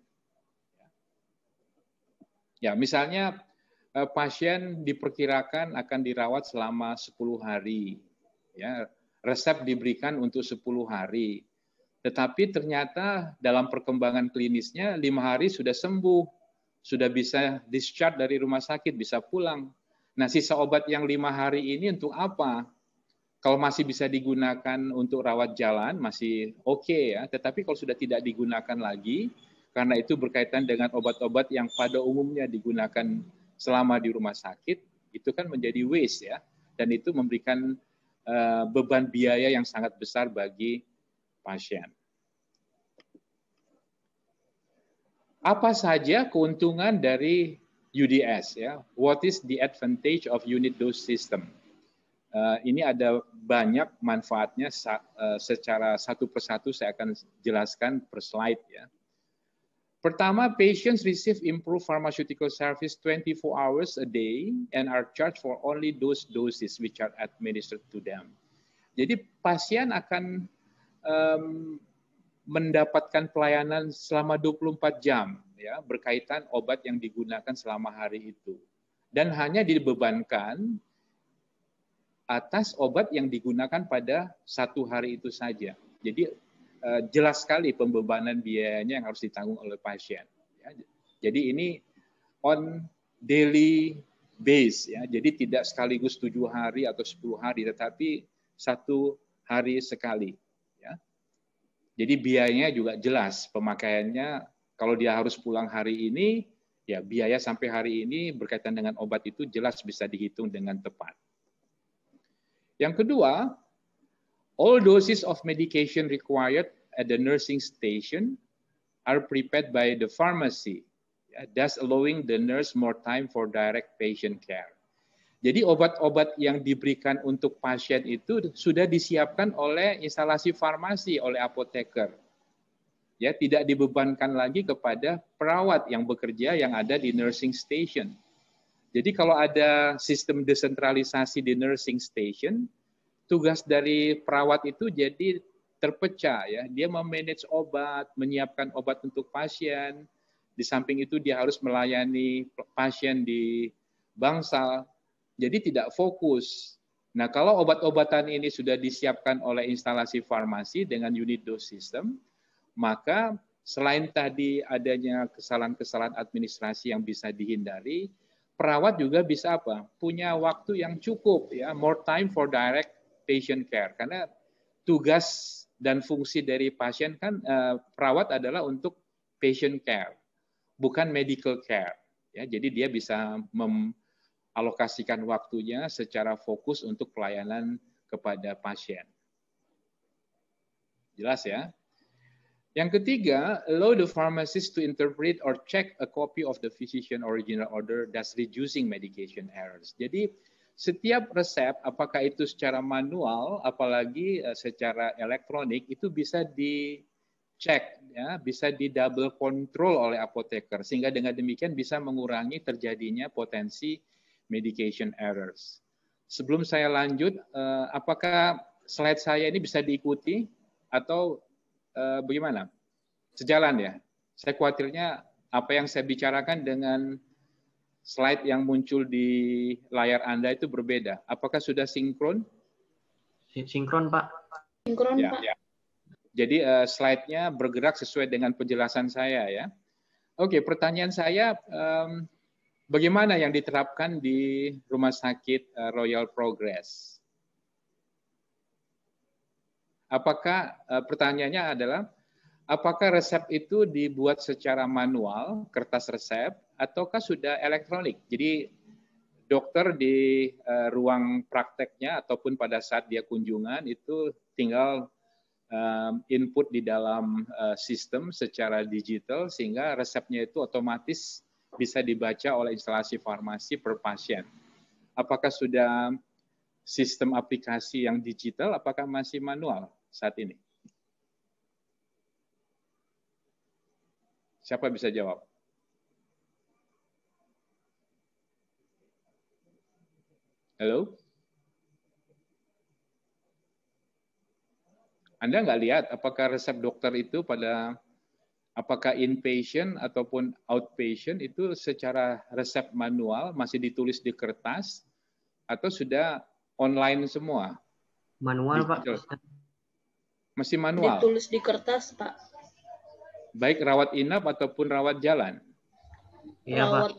Ya, misalnya pasien diperkirakan akan dirawat selama 10 hari. Ya, resep diberikan untuk 10 hari. Tetapi ternyata dalam perkembangan klinisnya 5 hari sudah sembuh, sudah bisa discharge dari rumah sakit, bisa pulang. Nah, sisa obat yang 5 hari ini untuk apa? Kalau masih bisa digunakan untuk rawat jalan, masih oke ya. Tetapi kalau sudah tidak digunakan lagi, karena itu berkaitan dengan obat-obat yang pada umumnya digunakan selama di rumah sakit, itu kan menjadi waste ya. Dan itu memberikan beban biaya yang sangat besar bagi pasien. Apa saja keuntungan dari UDS ya? What is the advantage of unit dose system? Ini ada banyak manfaatnya, secara satu persatu saya akan jelaskan per slide ya. Pertama, patients receive improved pharmaceutical service 24 hours a day and are charged for only those doses which are administered to them. Jadi pasien akan mendapatkan pelayanan selama 24 jam ya, berkaitan obat yang digunakan selama hari itu. Dan hanya dibebankan atas obat yang digunakan pada satu hari itu saja. Jadi jelas sekali pembebanan biayanya yang harus ditanggung oleh pasien. Ya. Jadi ini on daily base ya. Jadi tidak sekaligus 7 hari atau 10 hari, tetapi 1 hari sekali. Ya. Jadi biayanya juga jelas, pemakaiannya kalau dia harus pulang hari ini, ya biaya sampai hari ini berkaitan dengan obat itu jelas bisa dihitung dengan tepat. Yang kedua, all doses of medication required at the nursing station are prepared by the pharmacy, thus allowing the nurse more time for direct patient care. Jadi obat-obat yang diberikan untuk pasien itu sudah disiapkan oleh instalasi farmasi, oleh apoteker. Ya, tidak dibebankan lagi kepada perawat yang bekerja yang ada di nursing station. Jadi kalau ada sistem desentralisasi di nursing station, tugas dari perawat itu jadi terpecah ya. Dia memanage obat, menyiapkan obat untuk pasien. Di samping itu dia harus melayani pasien di bangsal. Jadi tidak fokus. Nah, kalau obat-obatan ini sudah disiapkan oleh instalasi farmasi dengan unit dose system, maka selain tadi adanya kesalahan-kesalahan administrasi yang bisa dihindari, perawat juga bisa apa? Punya waktu yang cukup ya, more time for direct patient care. Karena tugas dan fungsi dari pasien kan perawat adalah untuk patient care, bukan medical care. Ya, jadi dia bisa alokasikan waktunya secara fokus untuk pelayanan kepada pasien. Jelas ya? Yang ketiga, allow the pharmacist to interpret or check a copy of the physician original order, thus reducing medication errors. Jadi setiap resep, apakah itu secara manual, apalagi secara elektronik, itu bisa dicek, ya, bisa di double control oleh apoteker, sehingga dengan demikian bisa mengurangi terjadinya potensi medication errors. Sebelum saya lanjut, apakah slide saya ini bisa diikuti atau bagaimana? Sejalan ya? Saya khawatirnya apa yang saya bicarakan dengan slide yang muncul di layar Anda itu berbeda. Apakah sudah sinkron?
Sinkron, Pak.
Sinkron,
Ya,
Pak.
ya. Jadi slide-nya bergerak sesuai dengan penjelasan saya ya. Oke, pertanyaan saya, bagaimana yang diterapkan di Rumah Sakit Royal Progress? Apakah pertanyaannya adalah, apakah resep itu dibuat secara manual, kertas resep, ataukah sudah elektronik? Jadi dokter di ruang prakteknya ataupun pada saat dia kunjungan itu tinggal input di dalam sistem secara digital sehingga resepnya itu otomatis bisa dibaca oleh instalasi farmasi per pasien. Apakah sudah sistem aplikasi yang digital, apakah masih manual saat ini? Siapa bisa jawab? Halo? Anda nggak lihat apakah resep dokter itu apakah inpatient ataupun outpatient itu secara resep manual masih ditulis di kertas atau sudah online semua?
Manual,
Digital.
Pak.
Masih manual?
Ditulis di kertas, Pak.
Baik rawat inap ataupun rawat jalan?
Iya, Pak.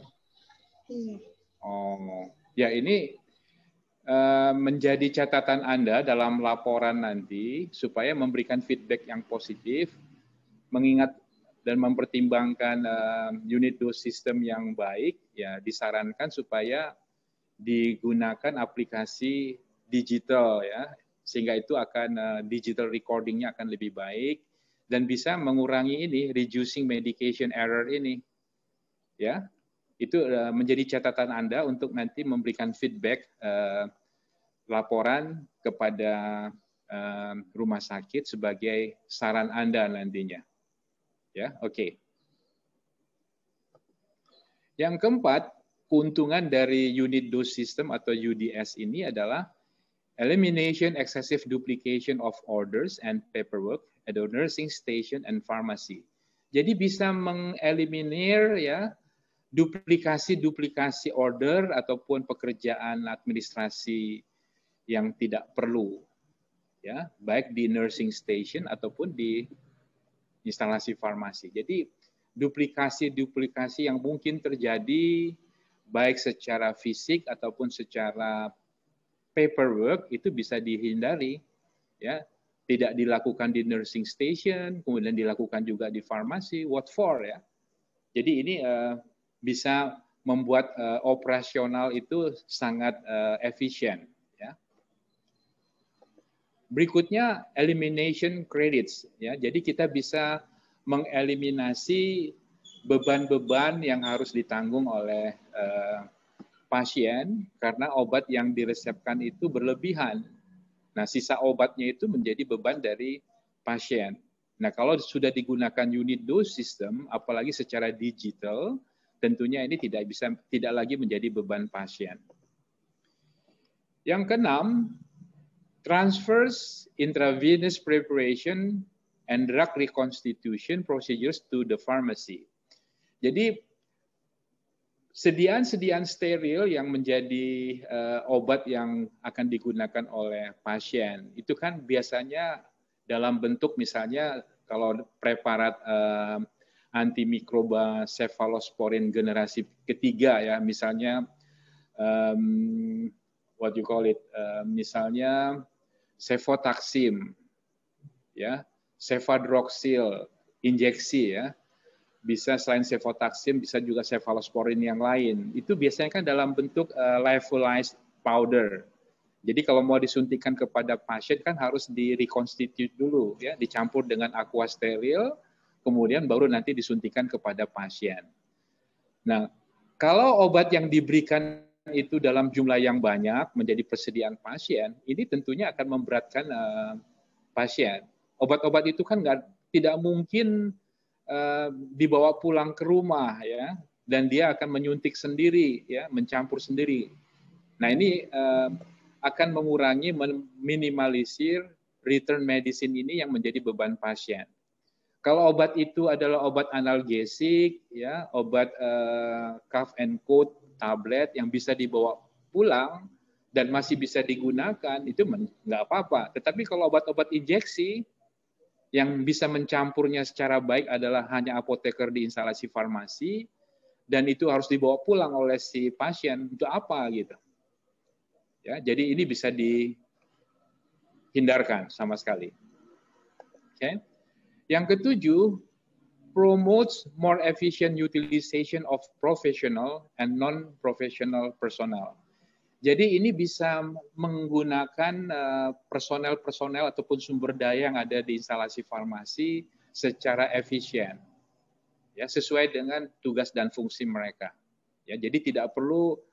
Oh, ya ini menjadi catatan Anda dalam laporan nanti supaya memberikan feedback yang positif, mengingat dan mempertimbangkan unit dose system yang baik, ya disarankan supaya digunakan aplikasi digital ya, sehingga itu akan digital recordingnya akan lebih baik dan bisa mengurangi ini reducing medication error ini, ya. Itu menjadi catatan Anda untuk nanti memberikan feedback laporan kepada rumah sakit sebagai saran Anda nantinya. Ya, oke. Yang keempat, keuntungan dari unit dose system atau UDS ini adalah elimination excessive duplication of orders and paperwork at the nursing station and pharmacy. Jadi bisa mengeliminir ya duplikasi order ataupun pekerjaan administrasi yang tidak perlu, ya baik di nursing station ataupun di instalasi farmasi. Jadi duplikasi yang mungkin terjadi baik secara fisik ataupun secara paperwork itu bisa dihindari, ya tidak dilakukan di nursing station, kemudian dilakukan juga di farmasi. What for ya? Jadi ini bisa membuat operasional itu sangat efisien. Ya. Berikutnya elimination credits. Ya, jadi kita bisa mengeliminasi beban-beban yang harus ditanggung oleh pasien karena obat yang diresepkan itu berlebihan. Nah, sisa obatnya itu menjadi beban dari pasien. Nah, kalau sudah digunakan unit dose system, apalagi secara digital, tentunya ini tidak lagi menjadi beban pasien. Yang keenam, transfers intravenous preparation and drug reconstitution procedures to the pharmacy. Jadi sediaan steril yang menjadi obat yang akan digunakan oleh pasien itu kan biasanya dalam bentuk misalnya kalau preparat antimikroba cephalosporin generasi ketiga ya misalnya what you call it misalnya cefotaxim ya cefadroxil injeksi ya. Bisa selain cefotaxim, bisa juga cephalosporin yang lain. Itu biasanya kan dalam bentuk lyophilized powder. Jadi kalau mau disuntikan kepada pasien kan harus direconstitute dulu, ya, dicampur dengan aqua steril, kemudian baru nanti disuntikan kepada pasien. Nah, kalau obat yang diberikan itu dalam jumlah yang banyak menjadi persediaan pasien, ini tentunya akan memberatkan pasien. Obat-obat itu kan tidak mungkin dibawa pulang ke rumah ya dan dia akan menyuntik sendiri ya mencampur sendiri. Nah ini akan mengurangi meminimalisir return medicine ini yang menjadi beban pasien. Kalau obat itu adalah obat analgesik ya obat cough and cold tablet yang bisa dibawa pulang dan masih bisa digunakan itu nggak apa-apa. Tetapi kalau obat-obat injeksi yang bisa mencampurnya secara baik adalah hanya apoteker di instalasi farmasi, dan itu harus dibawa pulang oleh si pasien, untuk apa gitu. Ya, jadi ini bisa dihindarkan sama sekali. Okay. Yang ketujuh, promotes more efficient utilization of professional and non-professional personnel. Jadi ini bisa menggunakan personel ataupun sumber daya yang ada di instalasi farmasi secara efisien, ya sesuai dengan tugas dan fungsi mereka. Ya, jadi tidak perlu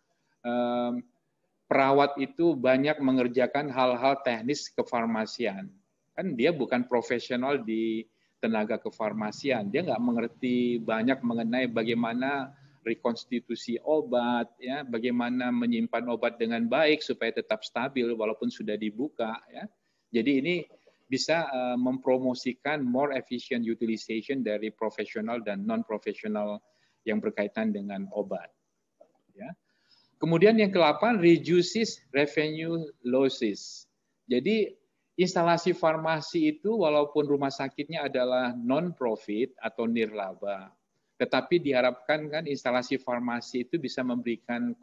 perawat itu banyak mengerjakan hal-hal teknis kefarmasian. Kan dia bukan profesional di tenaga kefarmasian, dia nggak mengerti banyak mengenai bagaimana rekonstitusi obat, ya, bagaimana menyimpan obat dengan baik supaya tetap stabil walaupun sudah dibuka. Ya. Jadi ini bisa mempromosikan more efficient utilization dari profesional dan non-profesional yang berkaitan dengan obat. Ya. Kemudian yang ke-8, reduces revenue losses. Jadi instalasi farmasi itu walaupun rumah sakitnya adalah non-profit atau nirlaba, tetapi diharapkan kan instalasi farmasi itu bisa memberikan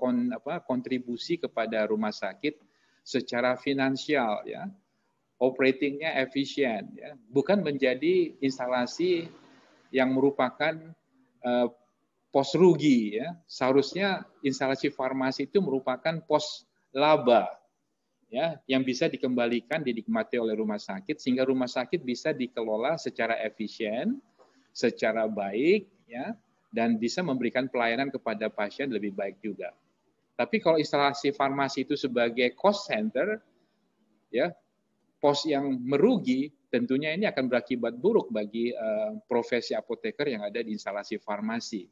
kontribusi kepada rumah sakit secara finansial, ya, operatingnya efisien, ya, bukan menjadi instalasi yang merupakan pos rugi, ya. Seharusnya instalasi farmasi itu merupakan pos laba, ya, yang bisa dikembalikan dinikmati oleh rumah sakit sehingga rumah sakit bisa dikelola secara efisien, secara baik, ya, dan bisa memberikan pelayanan kepada pasien lebih baik juga. Tapi kalau instalasi farmasi itu sebagai cost center, ya, pos yang merugi, tentunya ini akan berakibat buruk bagi profesi apoteker yang ada di instalasi farmasi.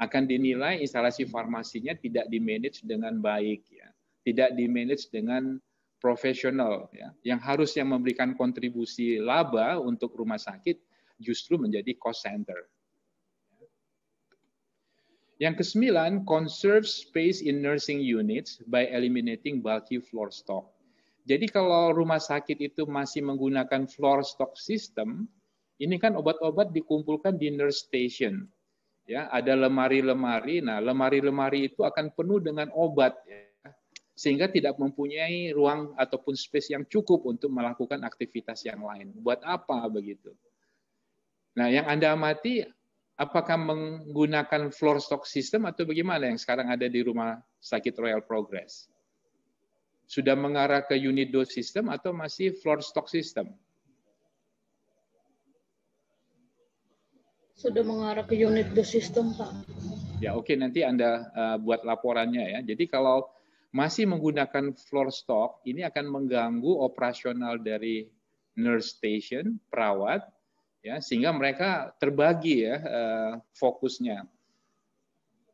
Akan dinilai instalasi farmasinya tidak di-manage dengan baik, ya, tidak di-manage dengan profesional, ya, yang harusnya memberikan kontribusi laba untuk rumah sakit justru menjadi cost center. Yang ke-9, conserve space in nursing units by eliminating bulky floor stock. Jadi kalau rumah sakit itu masih menggunakan floor stock system, ini kan obat-obat dikumpulkan di nurse station. Ya, ada lemari-lemari. Nah, lemari-lemari itu akan penuh dengan obat, ya, sehingga tidak mempunyai ruang ataupun space yang cukup untuk melakukan aktivitas yang lain. Buat apa begitu? Nah, yang Anda amati, apakah menggunakan floor stock system atau bagaimana yang sekarang ada di Rumah Sakit Royal Progress? Sudah mengarah ke unit dose system atau masih floor stock system?
Sudah mengarah ke unit dose system, Pak.
Ya, oke, nanti Anda buat laporannya, ya. Jadi kalau masih menggunakan floor stock, ini akan mengganggu operasional dari nurse station, perawat, ya, sehingga mereka terbagi, ya, fokusnya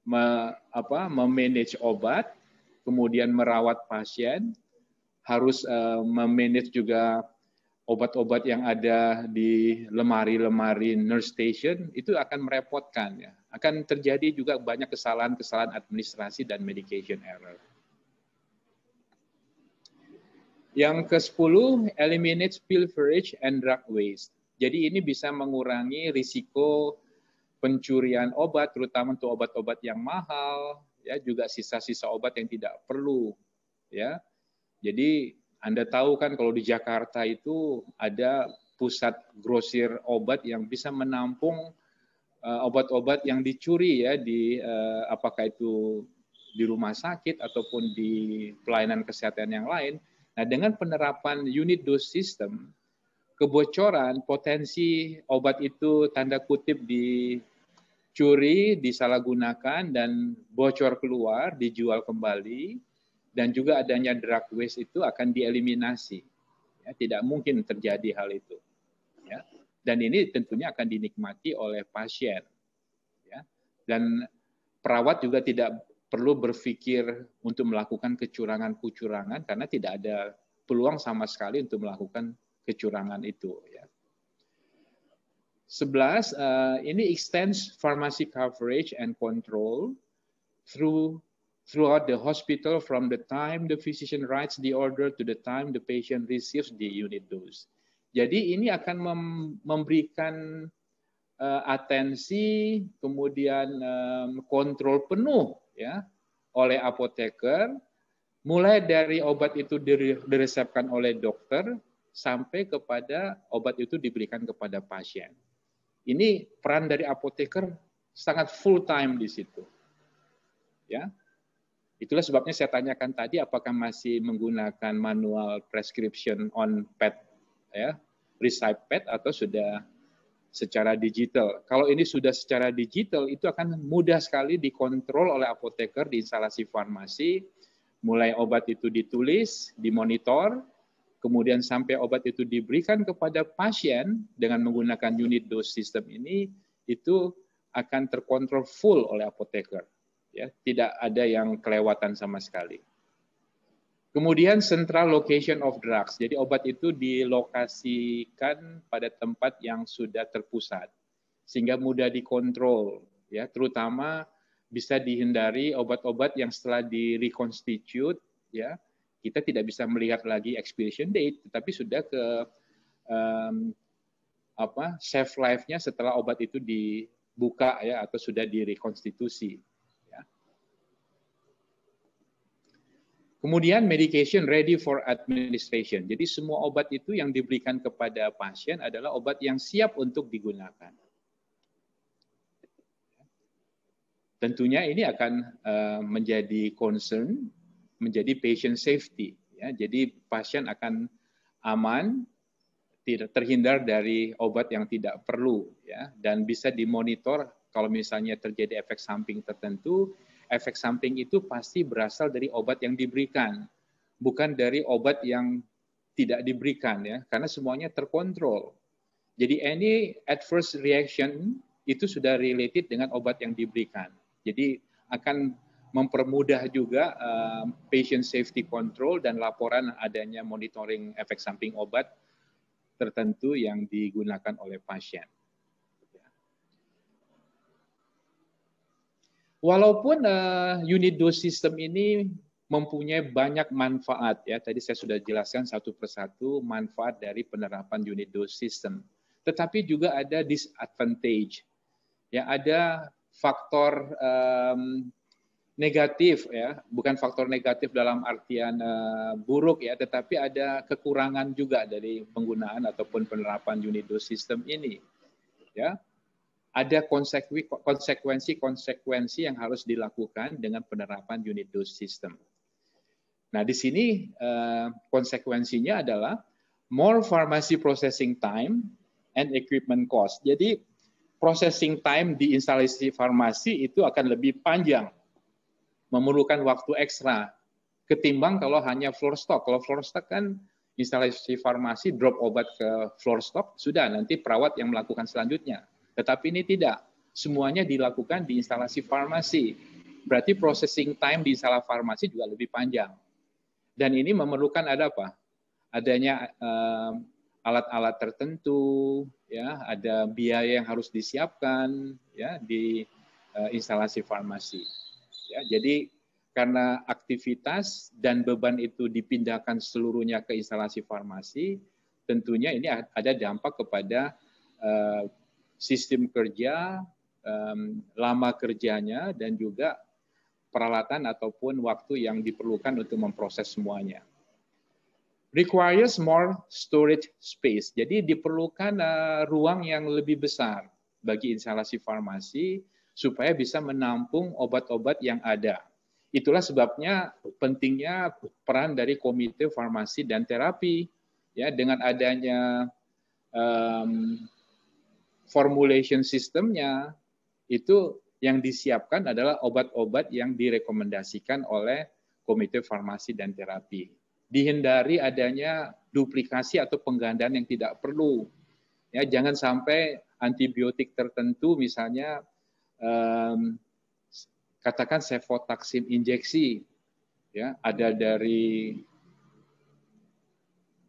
memanage obat, kemudian merawat pasien, harus memanage juga obat-obat yang ada di lemari-lemari nurse station, itu akan merepotkan, ya. Akan terjadi juga banyak kesalahan-kesalahan administrasi dan medication error. Yang ke-10, eliminate pilferage and drug waste. Jadi ini bisa mengurangi risiko pencurian obat, terutama untuk obat-obat yang mahal, ya, juga sisa-sisa obat yang tidak perlu, ya. Jadi Anda tahu kan kalau di Jakarta itu ada pusat grosir obat yang bisa menampung obat-obat yang dicuri, ya, di apakah itu di rumah sakit ataupun di pelayanan kesehatan yang lain. Nah, dengan penerapan unit dose system, kebocoran potensi obat itu tanda kutip dicuri, disalahgunakan, dan bocor keluar, dijual kembali, dan juga adanya drug waste itu akan dieliminasi. Ya, tidak mungkin terjadi hal itu. Ya. Dan ini tentunya akan dinikmati oleh pasien. Ya. Dan perawat juga tidak perlu berpikir untuk melakukan kecurangan-kecurangan karena tidak ada peluang sama sekali untuk melakukan kecurangan itu. Ya. 11, ini extends pharmacy coverage and control throughout the hospital from the time the physician writes the order to the time the patient receives the unit dose. Jadi ini akan memberikan atensi, kemudian kontrol penuh, ya, oleh apoteker, mulai dari obat itu diresepkan oleh dokter sampai kepada obat itu diberikan kepada pasien. Ini peran dari apoteker sangat full time di situ. Ya. Itulah sebabnya saya tanyakan tadi apakah masih menggunakan manual prescription on pad, ya, receipt pad, atau sudah secara digital. Kalau ini sudah secara digital, itu akan mudah sekali dikontrol oleh apoteker di instalasi farmasi, mulai obat itu ditulis, dimonitor, kemudian sampai obat itu diberikan kepada pasien dengan menggunakan unit dose system ini, itu akan terkontrol full oleh apoteker. Ya, tidak ada yang kelewatan sama sekali. Kemudian central location of drugs. Jadi obat itu dilokasikan pada tempat yang sudah terpusat sehingga mudah dikontrol, ya, terutama bisa dihindari obat-obat yang setelah di-reconstitute, ya. Kita tidak bisa melihat lagi expiration date, tetapi sudah ke shelf life-nya setelah obat itu dibuka, ya, atau sudah direkonstitusi. Kemudian medication ready for administration. Jadi semua obat itu yang diberikan kepada pasien adalah obat yang siap untuk digunakan. Tentunya ini akan menjadi concern, menjadi patient safety. Ya. Jadi pasien akan aman, tidak terhindar dari obat yang tidak perlu, ya, dan bisa dimonitor kalau misalnya terjadi efek samping tertentu. Efek samping itu pasti berasal dari obat yang diberikan, bukan dari obat yang tidak diberikan, ya, karena semuanya terkontrol. Jadi any adverse reaction itu sudah related dengan obat yang diberikan. Jadi akan mempermudah juga patient safety control dan laporan adanya monitoring efek samping obat tertentu yang digunakan oleh pasien. Walaupun unit dose system ini mempunyai banyak manfaat, ya, tadi saya sudah jelaskan satu persatu manfaat dari penerapan unit dose system, tetapi juga ada disadvantage, ya, ada faktor negatif, ya, bukan faktor negatif dalam artian buruk, ya, tetapi ada kekurangan juga dari penggunaan ataupun penerapan unit dose system ini, ya. Ada konsekuensi yang harus dilakukan dengan penerapan unit dose system. Nah, di sini konsekuensinya adalah more pharmacy processing time and equipment cost. Jadi processing time di instalasi farmasi itu akan lebih panjang, memerlukan waktu ekstra ketimbang kalau hanya floor stock. Kalau floor stock kan instalasi farmasi drop obat ke floor stock, sudah nanti perawat yang melakukan selanjutnya. Tetapi ini tidak, semuanya dilakukan di instalasi farmasi. Berarti processing time di instalasi farmasi juga lebih panjang. Dan ini memerlukan ada apa? Adanya alat-alat tertentu, ya, ada biaya yang harus disiapkan, ya, di instalasi farmasi. Ya, jadi karena aktivitas dan beban itu dipindahkan seluruhnya ke instalasi farmasi, tentunya ini ada dampak kepada sistem kerja, lama kerjanya, dan juga peralatan ataupun waktu yang diperlukan untuk memproses semuanya. Requires more storage space. Jadi diperlukan ruang yang lebih besar bagi instalasi farmasi supaya bisa menampung obat-obat yang ada. Itulah sebabnya pentingnya peran dari Komite Farmasi dan Terapi, ya, dengan adanya formulation sistemnya, itu yang disiapkan adalah obat-obat yang direkomendasikan oleh Komite Farmasi dan Terapi. Dihindari adanya duplikasi atau penggandaan yang tidak perlu. Ya, jangan sampai antibiotik tertentu, misalnya katakan cefotaxime injeksi, ya, ada dari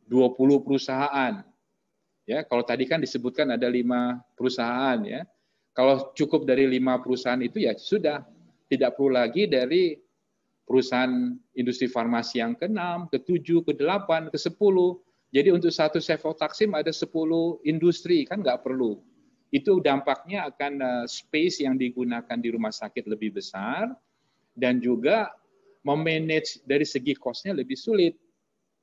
20 perusahaan. Ya, kalau tadi kan disebutkan ada 5 perusahaan, ya. Kalau cukup dari 5 perusahaan itu ya sudah, tidak perlu lagi dari perusahaan industri farmasi yang ke-6, ke-7, ke-8, ke-10. Jadi untuk satu cefotaxime ada 10 industri, kan nggak perlu. Itu dampaknya akan space yang digunakan di rumah sakit lebih besar dan juga memanage dari segi cost-nya lebih sulit.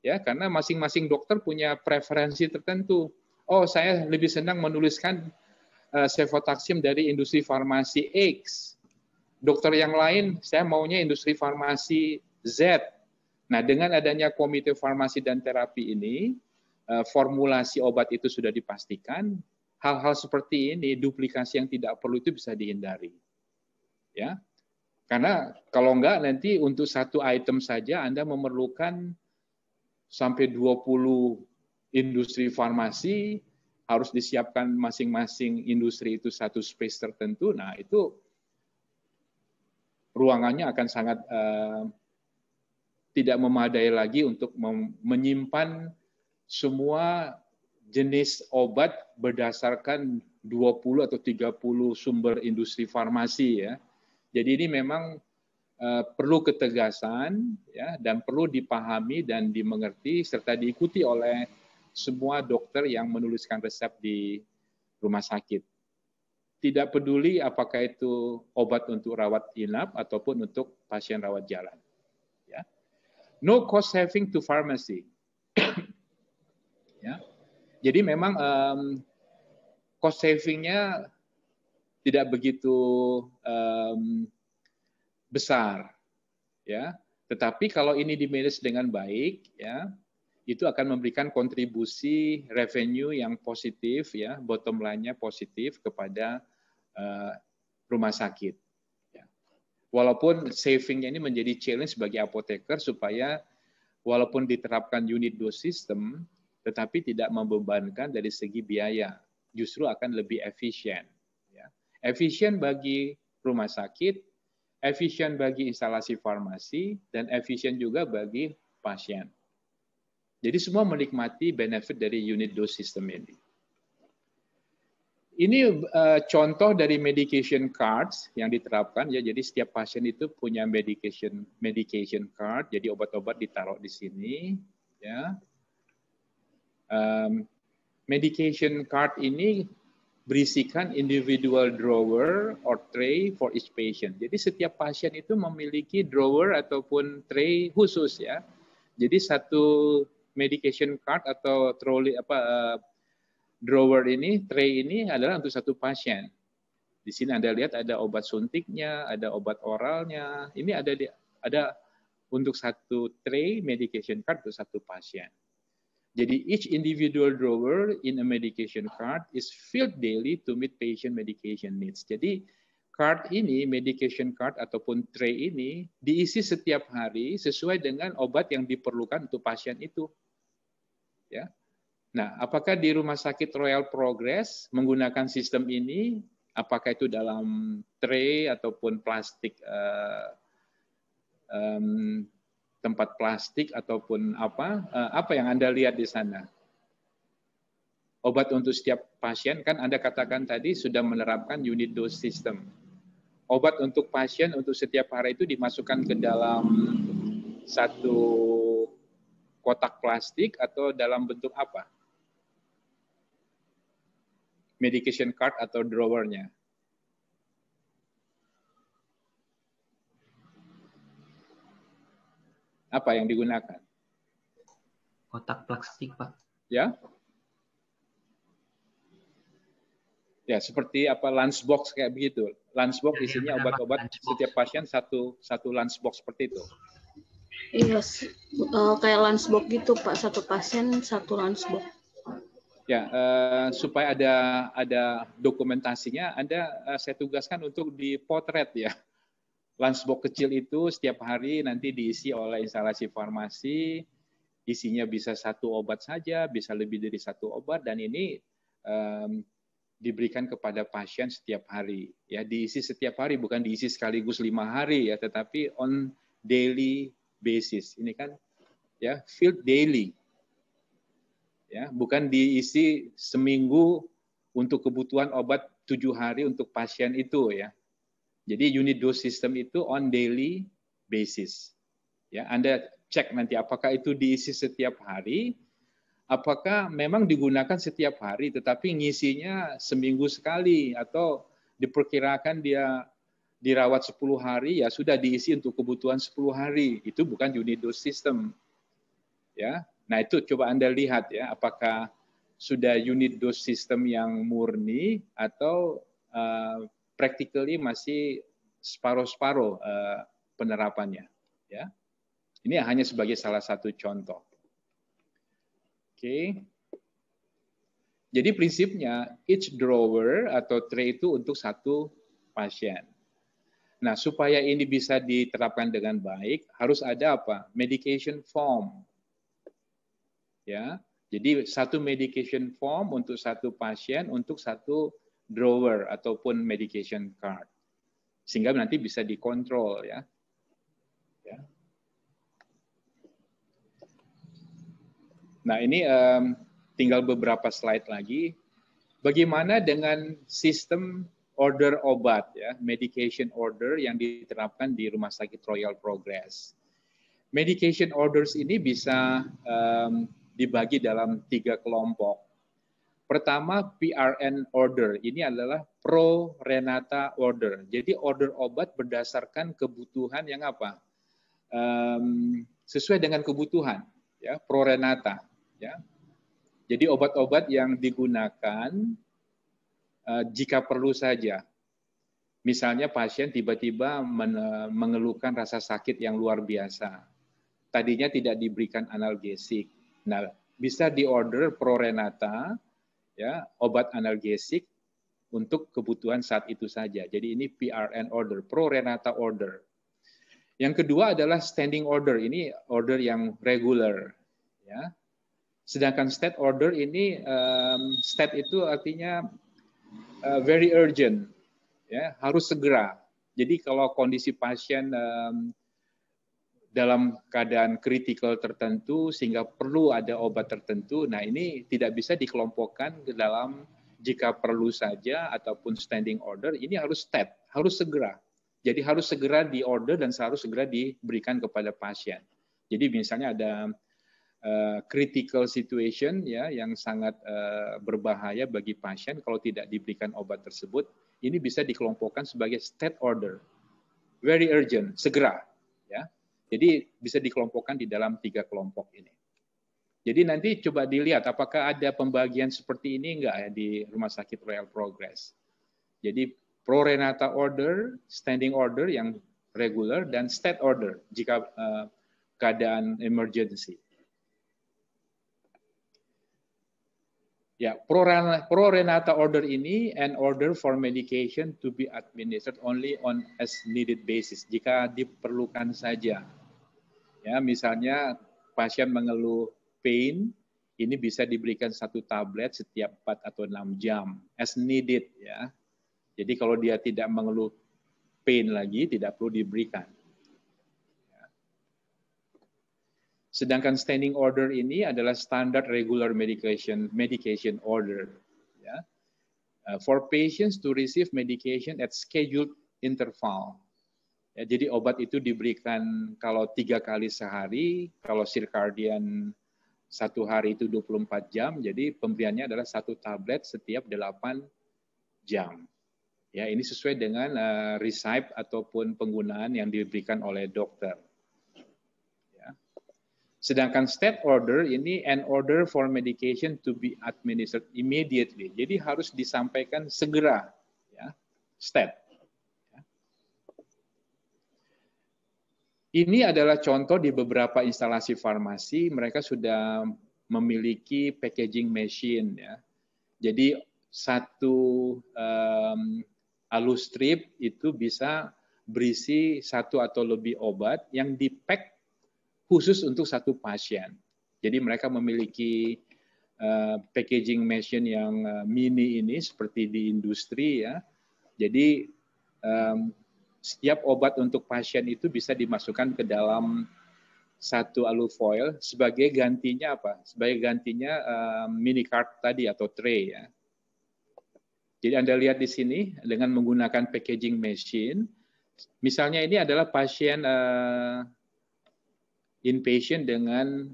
Ya, karena masing-masing dokter punya preferensi tertentu. Oh, saya lebih senang menuliskan cefotaxime dari industri farmasi X. Dokter yang lain, saya maunya industri farmasi Z. Nah, dengan adanya Komite Farmasi dan Terapi ini, formulasi obat itu sudah dipastikan, hal-hal seperti ini, duplikasi yang tidak perlu itu bisa dihindari. Ya, karena kalau enggak nanti untuk satu item saja Anda memerlukan sampai 20 industri farmasi, harus disiapkan masing-masing industri itu satu space tertentu. Nah, itu ruangannya akan sangat tidak memadai lagi untuk menyimpan semua jenis obat berdasarkan 20 atau 30 sumber industri farmasi ya. Jadi ini memang perlu ketegasan ya, dan perlu dipahami dan dimengerti serta diikuti oleh semua dokter yang menuliskan resep di rumah sakit. Tidak peduli apakah itu obat untuk rawat inap ataupun untuk pasien rawat jalan. Ya. No cost saving to pharmacy. Ya. Jadi memang cost savingnya tidak begitu besar, ya. Tetapi kalau ini di-manage dengan baik, ya, itu akan memberikan kontribusi revenue yang positif, ya, bottom line-nya positif kepada rumah sakit. Ya. Walaupun saving-nya ini menjadi challenge bagi apoteker supaya walaupun diterapkan unit dose system, tetapi tidak membebankan dari segi biaya, justru akan lebih efisien. Ya. Efisien bagi rumah sakit, efisien bagi instalasi farmasi, dan efisien juga bagi pasien. Jadi semua menikmati benefit dari unit dose system ini. Ini contoh dari medication cards yang diterapkan ya. Jadi setiap pasien itu punya medication card. Jadi obat-obat ditaruh di sini. Ya. Medication card ini berisikan individual drawer or tray for each patient. Jadi setiap pasien itu memiliki drawer ataupun tray khusus ya. Jadi satu medication card atau trolley drawer ini, tray ini adalah untuk satu pasien. Di sini Anda lihat ada obat suntiknya, ada obat oralnya. Ini ada untuk satu tray medication card untuk satu pasien. Jadi each individual drawer in a medication card is filled daily to meet patient medication needs. Jadi card ini, medication card ataupun tray ini diisi setiap hari sesuai dengan obat yang diperlukan untuk pasien itu. Ya. Nah, apakah di Rumah Sakit Royal Progress menggunakan sistem ini? Apakah itu dalam tray ataupun plastik tempat plastik ataupun apa yang Anda lihat di sana? Obat untuk setiap pasien kan Anda katakan tadi sudah menerapkan unit dose system. Obat untuk pasien untuk setiap hari itu dimasukkan ke dalam satu kotak plastik atau dalam bentuk apa? Medication card atau drawernya. Apa yang digunakan?
Kotak plastik, Pak.
Ya. Ya, seperti apa lunchbox kayak begitu. Lunchbox isinya obat-obat, setiap pasien satu lunchbox seperti itu.
Iya, kayak lunchbox gitu, Pak. Satu pasien satu lunchbox.
Ya, supaya ada dokumentasinya, saya tugaskan untuk dipotret ya. Lunchbox kecil itu setiap hari nanti diisi oleh instalasi farmasi, isinya bisa satu obat saja, bisa lebih dari satu obat, dan ini diberikan kepada pasien setiap hari. Ya, diisi setiap hari, bukan diisi sekaligus 5 hari ya, tetapi on daily basis. Ini kan ya filled daily. Ya, bukan diisi seminggu untuk kebutuhan obat 7 hari untuk pasien itu ya. Jadi unit dose system itu on daily basis. Ya, Anda cek nanti apakah itu diisi setiap hari, apakah memang digunakan setiap hari, tetapi ngisinya seminggu sekali, atau diperkirakan dia dirawat 10 hari, ya sudah diisi untuk kebutuhan 10 hari. Itu bukan unit dose system. Ya, nah itu coba Anda lihat ya, apakah sudah unit dose system yang murni atau practically masih separuh-separuh penerapannya. Ya, ini hanya sebagai salah satu contoh. Oke. Jadi prinsipnya each drawer atau tray itu untuk satu pasien. Nah, supaya ini bisa diterapkan dengan baik, harus ada apa? Medication form. Ya, jadi satu medication form untuk satu pasien untuk satu drawer ataupun medication card, sehingga nanti bisa dikontrol ya. Ya. Nah, ini tinggal beberapa slide lagi. Bagaimana dengan sistem order obat, ya, medication order yang diterapkan di Rumah Sakit Royal Progress. Medication orders ini bisa dibagi dalam 3 kelompok. Pertama, PRN order. Ini adalah pro renata order. Jadi order obat berdasarkan kebutuhan yang apa? Sesuai dengan kebutuhan, ya, pro renata, ya. Jadi obat-obat yang digunakan jika perlu saja. Misalnya pasien tiba-tiba mengeluhkan rasa sakit yang luar biasa. Tadinya tidak diberikan analgesik. Nah, bisa diorder pro renata, ya, obat analgesik untuk kebutuhan saat itu saja. Jadi ini PRN order, pro renata order. Yang kedua adalah standing order. Ini order yang regular, ya. Sedangkan state order ini, state itu artinya very urgent, ya, harus segera. Jadi kalau kondisi pasien dalam keadaan kritikal tertentu sehingga perlu ada obat tertentu, nah ini tidak bisa dikelompokkan ke dalam jika perlu saja ataupun standing order. Ini harus state, harus segera. Jadi harus segera diorder dan harus segera diberikan kepada pasien. Jadi misalnya ada critical situation, ya, yang sangat berbahaya bagi pasien kalau tidak diberikan obat tersebut, ini bisa dikelompokkan sebagai state order, very urgent, segera, ya. Jadi bisa dikelompokkan di dalam 3 kelompok ini. Jadi nanti coba dilihat apakah ada pembagian seperti ini enggak, ya, di Rumah Sakit Royal Progress. Jadi pro renata order, standing order yang regular, dan state order jika keadaan emergency. Ya, pro renata order ini an order for medication to be administered only on as needed basis, jika diperlukan saja. Ya, misalnya pasien mengeluh pain, ini bisa diberikan 1 tablet setiap 4 atau 6 jam as needed, ya. Jadi kalau dia tidak mengeluh pain lagi, tidak perlu diberikan. Sedangkan standing order ini adalah standard regular medication order, ya, for patients to receive medication at scheduled interval. Ya, jadi obat itu diberikan kalau 3 kali sehari, kalau circadian 1 hari itu 24 jam, jadi pemberiannya adalah 1 tablet setiap 8 jam. Ya, ini sesuai dengan resep ataupun penggunaan yang diberikan oleh dokter. Sedangkan state order ini an order for medication to be administered immediately. Jadi harus disampaikan segera, ya, state. Ini adalah contoh di beberapa instalasi farmasi, mereka sudah memiliki packaging machine, ya. Jadi 1 alustrip itu bisa berisi 1 atau lebih obat yang di-pack khusus untuk 1 pasien. Jadi mereka memiliki packaging machine yang mini ini seperti di industri, ya. Jadi setiap obat untuk pasien itu bisa dimasukkan ke dalam 1 alufoil sebagai gantinya apa? Sebagai gantinya mini cart tadi atau tray, ya. Jadi Anda lihat di sini dengan menggunakan packaging machine. Misalnya ini adalah pasien inpatient dengan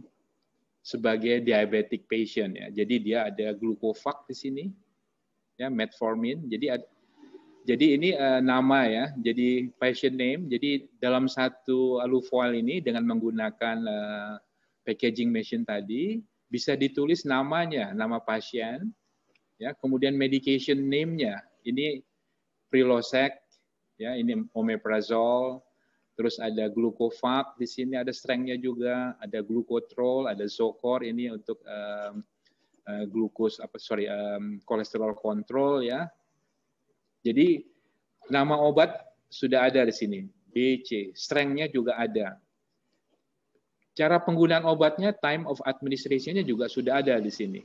sebagai diabetic patient, ya. Jadi dia ada glucovac di sini, ya, metformin. Jadi ini nama, ya. Jadi patient name. Jadi dalam 1 alufoil ini dengan menggunakan packaging machine tadi bisa ditulis namanya, nama pasien, ya. Kemudian medication name-nya. Ini Prilosec, ya, ini omeprazole. Terus ada glucovac, di sini ada strength-nya juga, ada glucotrol, ada Zocor, ini untuk kolesterol kontrol, ya. Jadi nama obat sudah ada di sini, B, C, strength-nya juga ada. Cara penggunaan obatnya, time of administration-nya juga sudah ada di sini.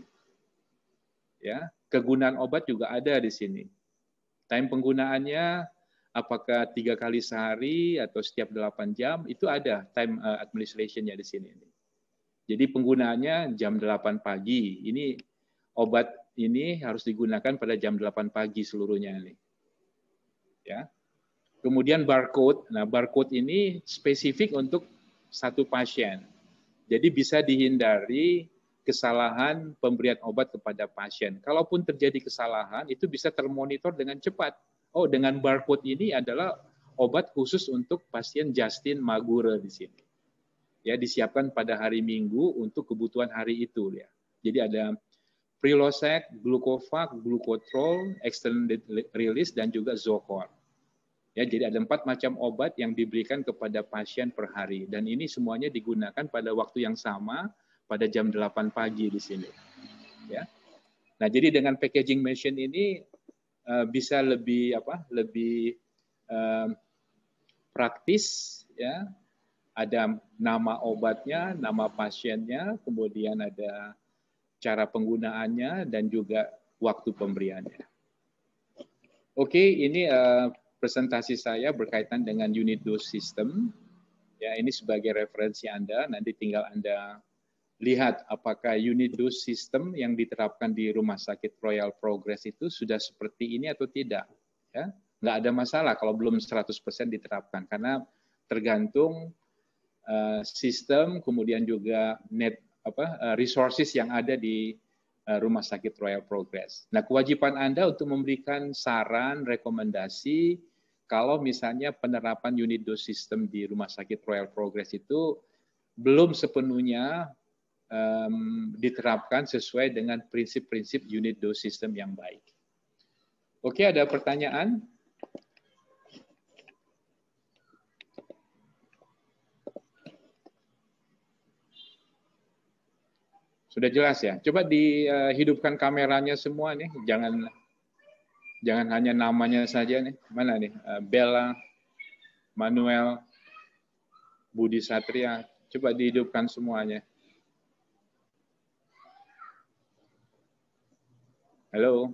Ya, kegunaan obat juga ada di sini. Time penggunaannya apakah 3 kali sehari atau setiap 8 jam, itu ada time administration-nya di sini. Jadi penggunaannya jam 8 pagi. Ini obat ini harus digunakan pada jam 8 pagi seluruhnya nih. Ya. Kemudian barcode. Nah, barcode ini spesifik untuk satu pasien. Jadi bisa dihindari kesalahan pemberian obat kepada pasien. Kalaupun terjadi kesalahan, itu bisa termonitor dengan cepat. Oh, dengan barcode ini adalah obat khusus untuk pasien Justin Magure di sini. Ya, disiapkan pada hari Minggu untuk kebutuhan hari itu ya. Jadi ada Prilosec, Glucovac, Glucotrol, extended release dan juga Zocor. Ya, jadi ada 4 macam obat yang diberikan kepada pasien per hari dan ini semuanya digunakan pada waktu yang sama pada jam 8 pagi di sini. Ya. Nah, jadi dengan packaging machine ini bisa lebih praktis ya. Ada nama obatnya, nama pasiennya, kemudian ada cara penggunaannya dan juga waktu pemberiannya. Oke, ini presentasi saya berkaitan dengan unit dose system. Ya, ini sebagai referensi Anda, nanti tinggal Anda lihat apakah unit dose system yang diterapkan di Rumah Sakit Royal Progress itu sudah seperti ini atau tidak. Ya, nggak ada masalah kalau belum 100% diterapkan, karena tergantung sistem, kemudian juga resources yang ada di Rumah Sakit Royal Progress. Nah, kewajiban Anda untuk memberikan saran, rekomendasi, kalau misalnya penerapan unit dose system di Rumah Sakit Royal Progress itu belum sepenuhnya diterapkan sesuai dengan prinsip-prinsip unit dose system yang baik. Oke, ada pertanyaan? Sudah jelas ya? Coba dihidupkan kameranya semua nih, jangan hanya namanya saja nih. Mana nih? Bella, Manuel, Budi Satria. Coba dihidupkan semuanya. Halo.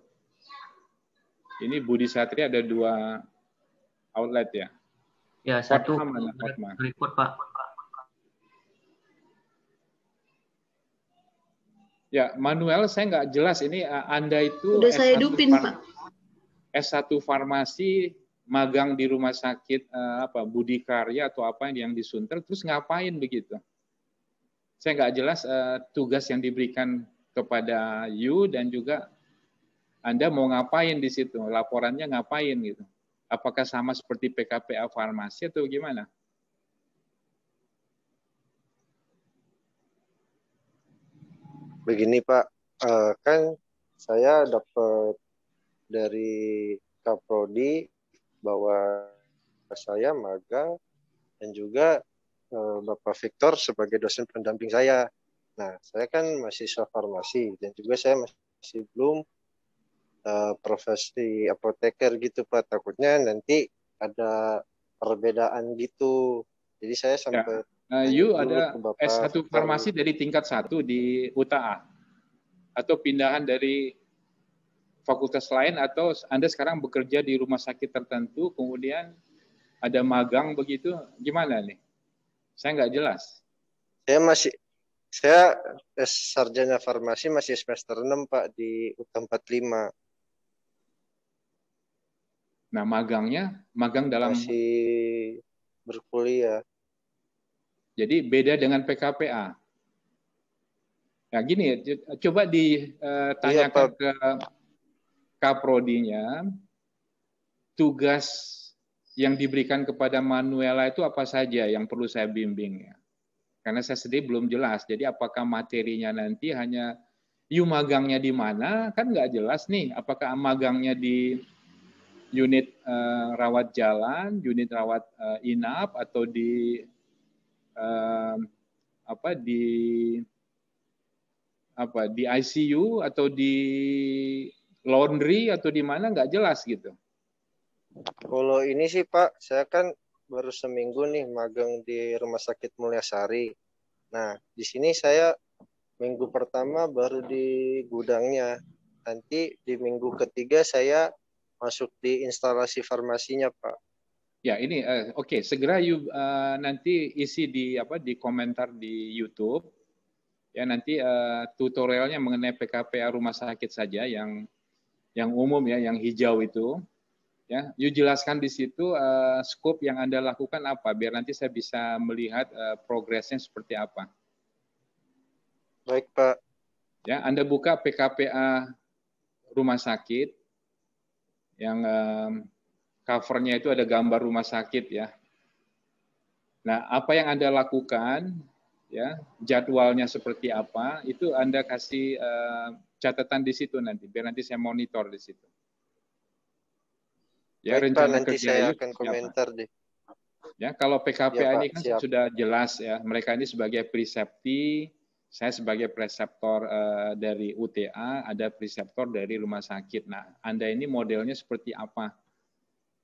Ini Budi Satria ada 2 outlet ya?
Ya, satu
Hotma.
report, Pak.
Ya, Manuel, saya nggak jelas ini Anda itu
Udah saya hidupin, Pak.
S1 farmasi, magang di rumah sakit Budi Karya atau apa yang di Sunter, terus ngapain begitu? Saya nggak jelas tugas yang diberikan kepada you dan juga Anda mau ngapain di situ, laporannya ngapain gitu? Apakah sama seperti PKPA farmasi atau gimana?
Begini Pak, kan saya dapat dari Kaprodi bahwa saya magang dan juga Bapak Victor sebagai dosen pendamping saya. Nah, saya kan mahasiswa farmasi dan juga saya masih belum profesi apoteker gitu Pak. Takutnya nanti ada perbedaan gitu. Jadi saya sampai
you ada S1 farmasi dari tingkat 1 di UTA atau pindahan dari fakultas lain atau Anda sekarang bekerja di rumah sakit tertentu kemudian ada magang begitu, gimana nih? Saya nggak jelas.
Saya sarjana farmasi masih semester 6 Pak di UTA 45.
Nah, magang dalam
masih berkuliah.
Jadi beda dengan PKPA. Nah, gini, coba ditanyakan ke Kaprodinya, tugas yang diberikan kepada Manuela itu apa saja yang perlu saya bimbing ya. Karena saya sendiri belum jelas. Jadi apakah materinya nanti hanya magangnya di mana? Kan nggak jelas nih. Apakah magangnya di unit rawat jalan, unit rawat inap, atau di di ICU atau di laundry atau di mana, nggak jelas gitu.
Kalau ini sih Pak, saya kan baru seminggu nih magang di Rumah Sakit Mulyasari. Nah, di sini saya minggu pertama baru di gudangnya. Nanti di minggu ketiga saya masuk di instalasi farmasinya Pak.
Ya, ini oke. Segera nanti isi di komentar di YouTube. Ya, nanti tutorialnya mengenai PKPA rumah sakit saja yang umum ya, yang hijau itu. Ya, you jelaskan di situ scope yang Anda lakukan apa, biar nanti saya bisa melihat progresnya seperti apa.
Baik, Pak.
Ya, Anda buka PKPA rumah sakit yang covernya itu ada gambar rumah sakit ya. Nah, apa yang Anda lakukan, ya, jadwalnya seperti apa, itu Anda kasih catatan di situ nanti, biar nanti saya monitor di situ. Ya,
Baik, Pak,
rencana
nanti
kerja
saya
itu
akan
seperti apa?
komentar deh.
Ya, kalau PKPA
Ya, Pak,
ini kan
siap.
sudah jelas ya, mereka ini sebagai presepti, saya sebagai preseptor dari UTA, ada preseptor dari rumah sakit. Nah, Anda ini modelnya seperti apa?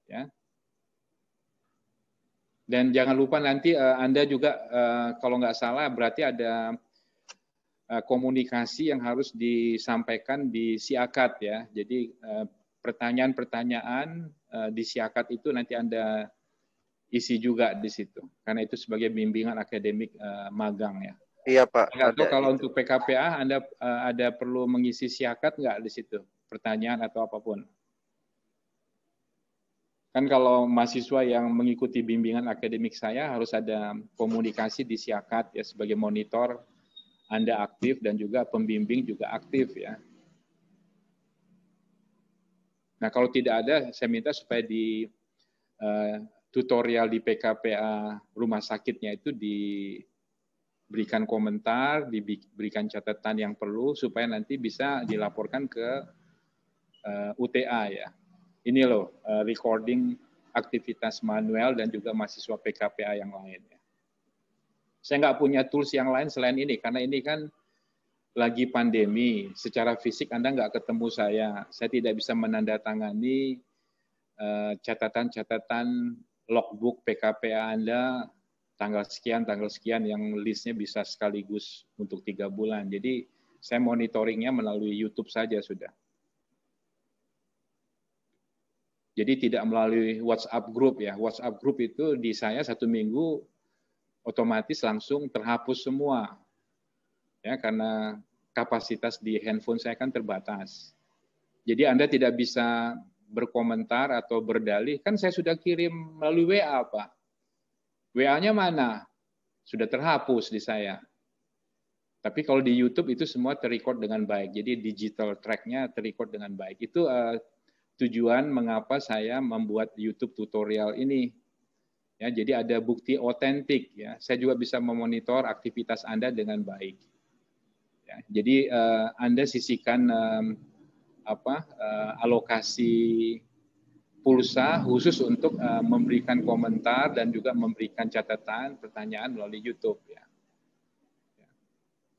Ya. Dan jangan lupa nanti Anda juga kalau nggak salah berarti ada komunikasi yang harus disampaikan di siakat ya. Jadi pertanyaan-pertanyaan di siakat itu nanti Anda isi juga di situ. Karena itu sebagai bimbingan akademik magang ya.
Iya, Pak.
Atau kalau
itu.
untuk PKPA Anda ada perlu mengisi siakat nggak di situ? Pertanyaan atau apapun. Kan kalau mahasiswa yang mengikuti bimbingan akademik saya harus ada komunikasi di siakat ya, sebagai monitor Anda aktif dan juga pembimbing juga aktif ya. Nah, kalau tidak ada, saya minta supaya di tutorial di PKPA rumah sakitnya itu diberikan komentar, diberikan catatan yang perlu supaya nanti bisa dilaporkan ke UTA ya. Ini loh recording aktivitas manual dan juga mahasiswa PKPA yang lain. Saya nggak punya tools yang lain selain ini, karena ini kan lagi pandemi. Secara fisik Anda nggak ketemu saya tidak bisa menandatangani catatan-catatan logbook PKPA Anda tanggal sekian yang listnya bisa sekaligus untuk 3 bulan. Jadi saya monitoringnya melalui YouTube saja sudah. Jadi tidak melalui WhatsApp group ya. WhatsApp group itu di saya 1 minggu otomatis langsung terhapus semua. Ya, karena kapasitas di handphone saya kan terbatas. Jadi Anda tidak bisa berkomentar atau berdalih, kan saya sudah kirim melalui WA, Pak. WA-nya mana? Sudah terhapus di saya. Tapi kalau di YouTube itu semua terrecord dengan baik. Jadi digital track-nya terrecord dengan baik. Itu tujuan mengapa saya membuat YouTube tutorial ini. Ya, jadi ada bukti otentik ya. Saya juga bisa memonitor aktivitas Anda dengan baik. Ya, jadi Anda sisihkan alokasi pulsa khusus untuk memberikan komentar dan juga memberikan catatan pertanyaan melalui YouTube ya.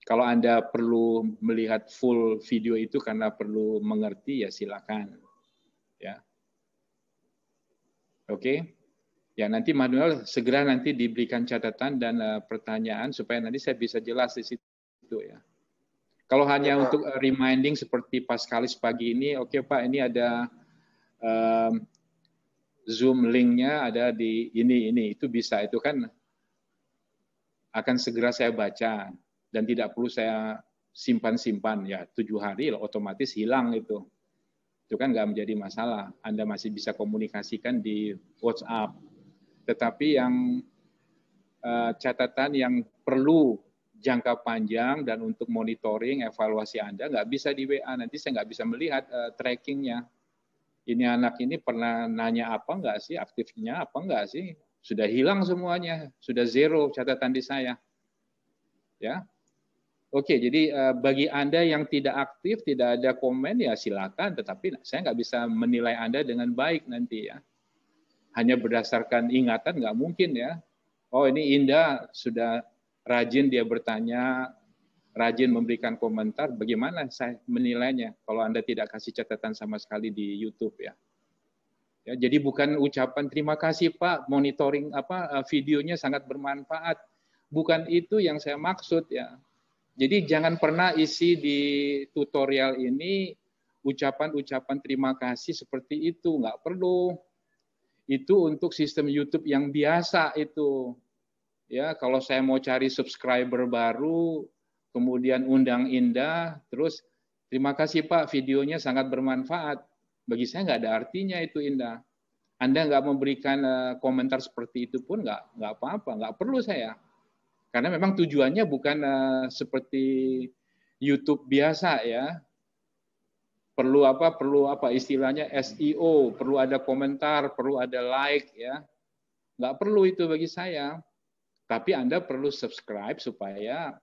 Kalau Anda perlu melihat full video itu karena perlu mengerti ya silakan. Ya. Oke. Ya, nanti manual segera nanti diberikan catatan dan pertanyaan supaya nanti saya bisa jelas di situ ya. Kalau hanya untuk reminding seperti pas kalis pagi ini, oke Pak, ini ada Zoom link-nya ada di ini itu bisa, itu kan akan segera saya baca dan tidak perlu saya simpan ya 7 hari otomatis hilang itu kan nggak menjadi masalah. Anda masih bisa komunikasikan di WhatsApp. Tetapi yang catatan yang perlu jangka panjang dan untuk monitoring evaluasi Anda nggak bisa di WA, nanti saya nggak bisa melihat trackingnya. Ini anak ini pernah nanya apa enggak sih, aktifnya apa enggak sih, sudah hilang semuanya, sudah zero catatan di saya. Ya. Oke, jadi bagi Anda yang tidak aktif, tidak ada komen, ya silakan, tetapi saya nggak bisa menilai Anda dengan baik nanti ya. Hanya berdasarkan ingatan nggak mungkin ya. Oh ini Indah sudah rajin dia bertanya, rajin memberikan komentar, bagaimana saya menilainya kalau Anda tidak kasih catatan sama sekali di YouTube ya. Ya, jadi bukan ucapan terima kasih Pak, monitoring videonya sangat bermanfaat. Bukan itu yang saya maksud ya. Jadi jangan pernah isi di tutorial ini ucapan-ucapan terima kasih seperti itu, nggak perlu. Itu untuk sistem YouTube yang biasa itu. Ya, kalau saya mau cari subscriber baru, kemudian undang Indah, terus terima kasih Pak, videonya sangat bermanfaat. Bagi saya nggak ada artinya itu, Indah. Anda nggak memberikan komentar seperti itu pun nggak apa-apa, nggak perlu saya. Karena memang tujuannya bukan seperti YouTube biasa ya. Perlu apa istilahnya SEO, perlu ada komentar, perlu ada like ya. Nggak perlu itu bagi saya. Tapi Anda perlu subscribe supaya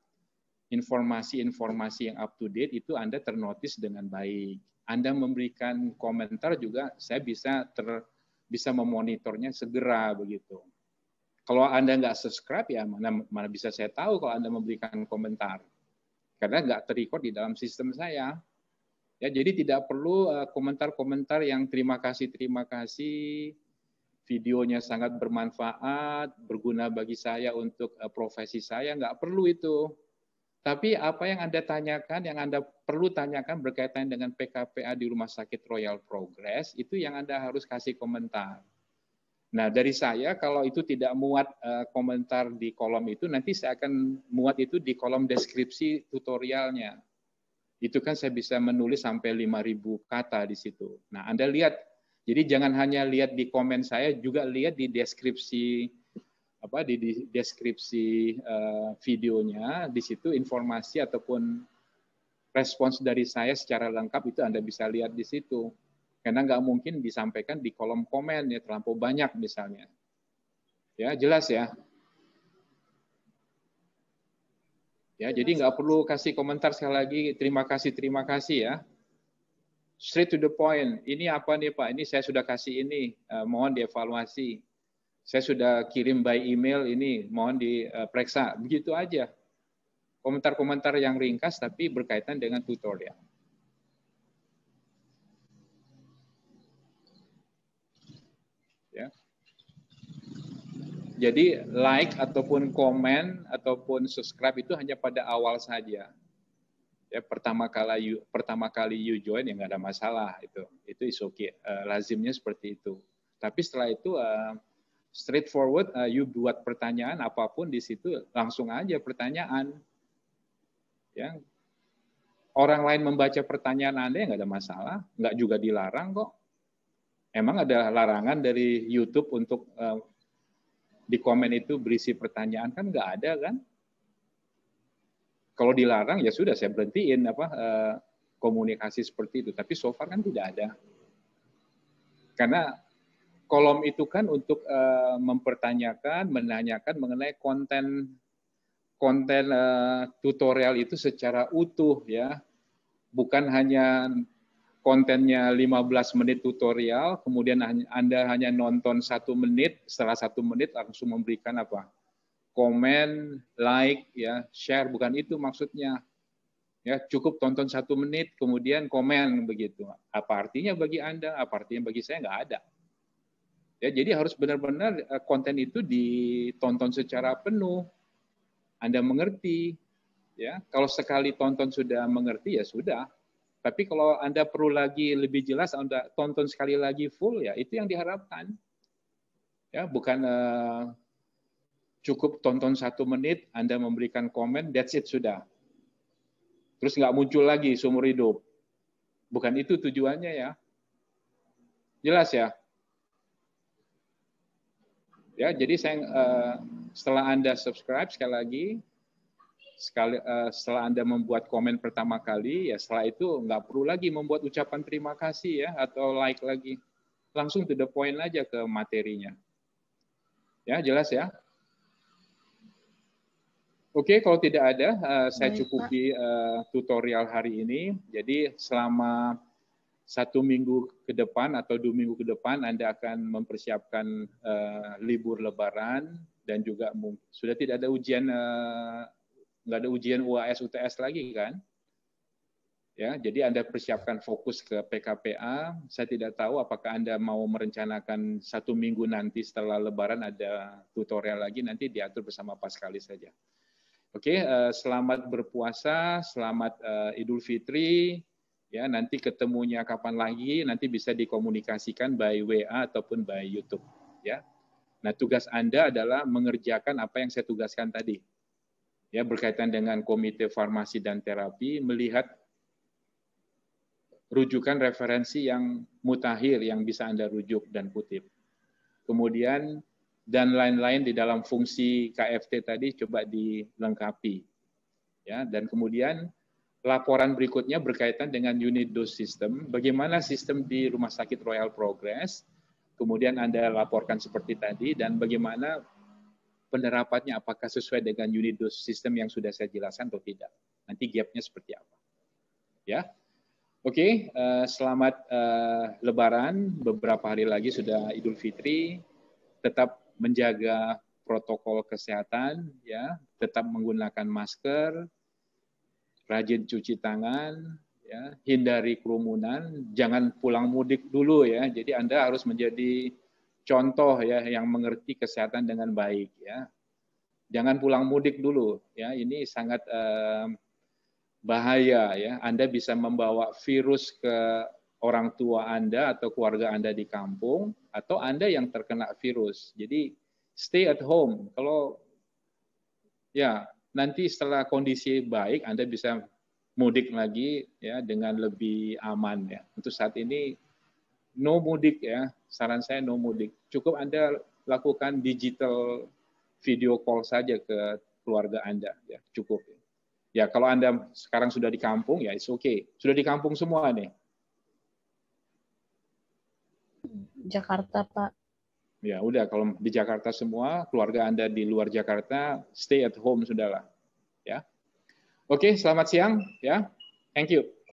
informasi-informasi yang up to date itu Anda ternotis dengan baik. Anda memberikan komentar juga saya bisa memonitornya segera begitu. Kalau Anda nggak subscribe ya mana bisa saya tahu kalau Anda memberikan komentar. Karena nggak terrecord di dalam sistem saya. Ya, jadi tidak perlu komentar-komentar yang terima kasih, videonya sangat bermanfaat, berguna bagi saya untuk profesi saya, nggak perlu itu. Tapi apa yang Anda tanyakan, yang Anda perlu tanyakan berkaitan dengan PKPA di Rumah Sakit Royal Progress, itu yang Anda harus kasih komentar. Nah, dari saya, kalau itu tidak muat komentar di kolom itu, nanti saya akan muat itu di kolom deskripsi tutorialnya. Itu kan saya bisa menulis sampai 5.000 kata di situ. Nah, Anda lihat, jadi jangan hanya lihat di komen saya, juga lihat di deskripsi di deskripsi videonya, di situ informasi ataupun respons dari saya secara lengkap itu Anda bisa lihat di situ. Karena nggak mungkin disampaikan di kolom komen ya, terlampau banyak misalnya. Ya, jelas ya. Ya, jadi nggak perlu kasih komentar sekali lagi, terima kasih ya. Straight to the point, ini apa nih Pak, ini saya sudah kasih ini, mohon dievaluasi. Saya sudah kirim by email ini, mohon diperiksa. Begitu aja. Komentar-komentar yang ringkas tapi berkaitan dengan tutorial. Ya. Jadi like ataupun komen ataupun subscribe itu hanya pada awal saja. Ya, pertama kali you join ya nggak ada masalah itu is okay. Lazimnya seperti itu. Tapi setelah itu straightforward, you buat pertanyaan apapun di situ, langsung aja pertanyaan. Ya. Orang lain membaca pertanyaan Anda nggak ada masalah, nggak juga dilarang kok. Emang ada larangan dari YouTube untuk di komen itu berisi pertanyaan, kan nggak ada kan? Kalau dilarang ya sudah saya berhentiin komunikasi seperti itu. Tapi so far kan tidak ada. Karena kolom itu kan untuk mempertanyakan, menanyakan mengenai konten tutorial itu secara utuh ya. Bukan hanya kontennya 15 menit tutorial, kemudian Anda hanya nonton 1 menit, setelah 1 menit langsung memberikan komen, like, ya, share, bukan itu maksudnya. Ya, cukup tonton 1 menit, kemudian komen begitu. Apa artinya bagi Anda? Apa artinya bagi saya? Nggak ada. Ya, jadi harus benar-benar konten itu ditonton secara penuh. Anda mengerti. Ya, kalau sekali tonton sudah mengerti ya sudah. Tapi kalau Anda perlu lagi lebih jelas, Anda tonton sekali lagi full ya, itu yang diharapkan. Ya, bukan cukup tonton 1 menit, Anda memberikan komen, that's it sudah. Terus nggak muncul lagi seumur hidup. Bukan itu tujuannya ya. Jelas ya? Ya, jadi saya setelah Anda subscribe sekali lagi, setelah Anda membuat komen pertama kali, ya setelah itu nggak perlu lagi membuat ucapan terima kasih ya atau like lagi. Langsung to the point aja ke materinya. Ya, jelas ya? Oke, kalau tidak ada, saya cukupi tutorial hari ini. Jadi selama 1 minggu ke depan atau 2 minggu ke depan, Anda akan mempersiapkan libur Lebaran dan juga sudah tidak ada ujian, nggak ada ujian UAS UTS lagi kan? Ya, jadi Anda persiapkan fokus ke PKPA. Saya tidak tahu apakah Anda mau merencanakan 1 minggu nanti setelah Lebaran ada tutorial lagi, nanti diatur bersama Paskalis saja. Oke, selamat berpuasa, selamat Idul Fitri. Ya, nanti ketemunya kapan lagi, nanti bisa dikomunikasikan by WA ataupun by YouTube. Ya, nah tugas Anda adalah mengerjakan apa yang saya tugaskan tadi. ya berkaitan dengan Komite Farmasi dan Terapi, melihat rujukan referensi yang mutakhir yang bisa Anda rujuk dan kutip. Kemudian dan lain-lain di dalam fungsi KFT tadi coba dilengkapi. Ya, dan kemudian laporan berikutnya berkaitan dengan unit dose system, bagaimana sistem di Rumah Sakit Royal Progress, kemudian Anda laporkan seperti tadi, dan bagaimana penerapannya, apakah sesuai dengan unit dose system yang sudah saya jelaskan atau tidak. Nanti gap-nya seperti apa. Ya. Oke, selamat Lebaran, beberapa hari lagi sudah Idul Fitri, tetap menjaga protokol kesehatan, ya, tetap menggunakan masker, rajin cuci tangan, ya, hindari kerumunan, jangan pulang mudik dulu ya. Jadi Anda harus menjadi contoh ya yang mengerti kesehatan dengan baik ya. Jangan pulang mudik dulu ya. Ini sangat bahaya ya. Anda bisa membawa virus ke orang tua Anda atau keluarga Anda di kampung, atau Anda yang terkena virus. Jadi stay at home. Kalau ya nanti setelah kondisi baik Anda bisa mudik lagi ya dengan lebih aman ya. Untuk saat ini no mudik ya. Saran saya no mudik. Cukup Anda lakukan digital video call saja ke keluarga Anda ya, cukup. Ya kalau Anda sekarang sudah di kampung ya it's okay. Sudah di kampung semua nih.
Jakarta, Pak.
Ya udah, kalau di Jakarta semua, keluarga Anda di luar Jakarta, stay at home sudahlah. Ya. Oke, selamat siang ya. Thank you.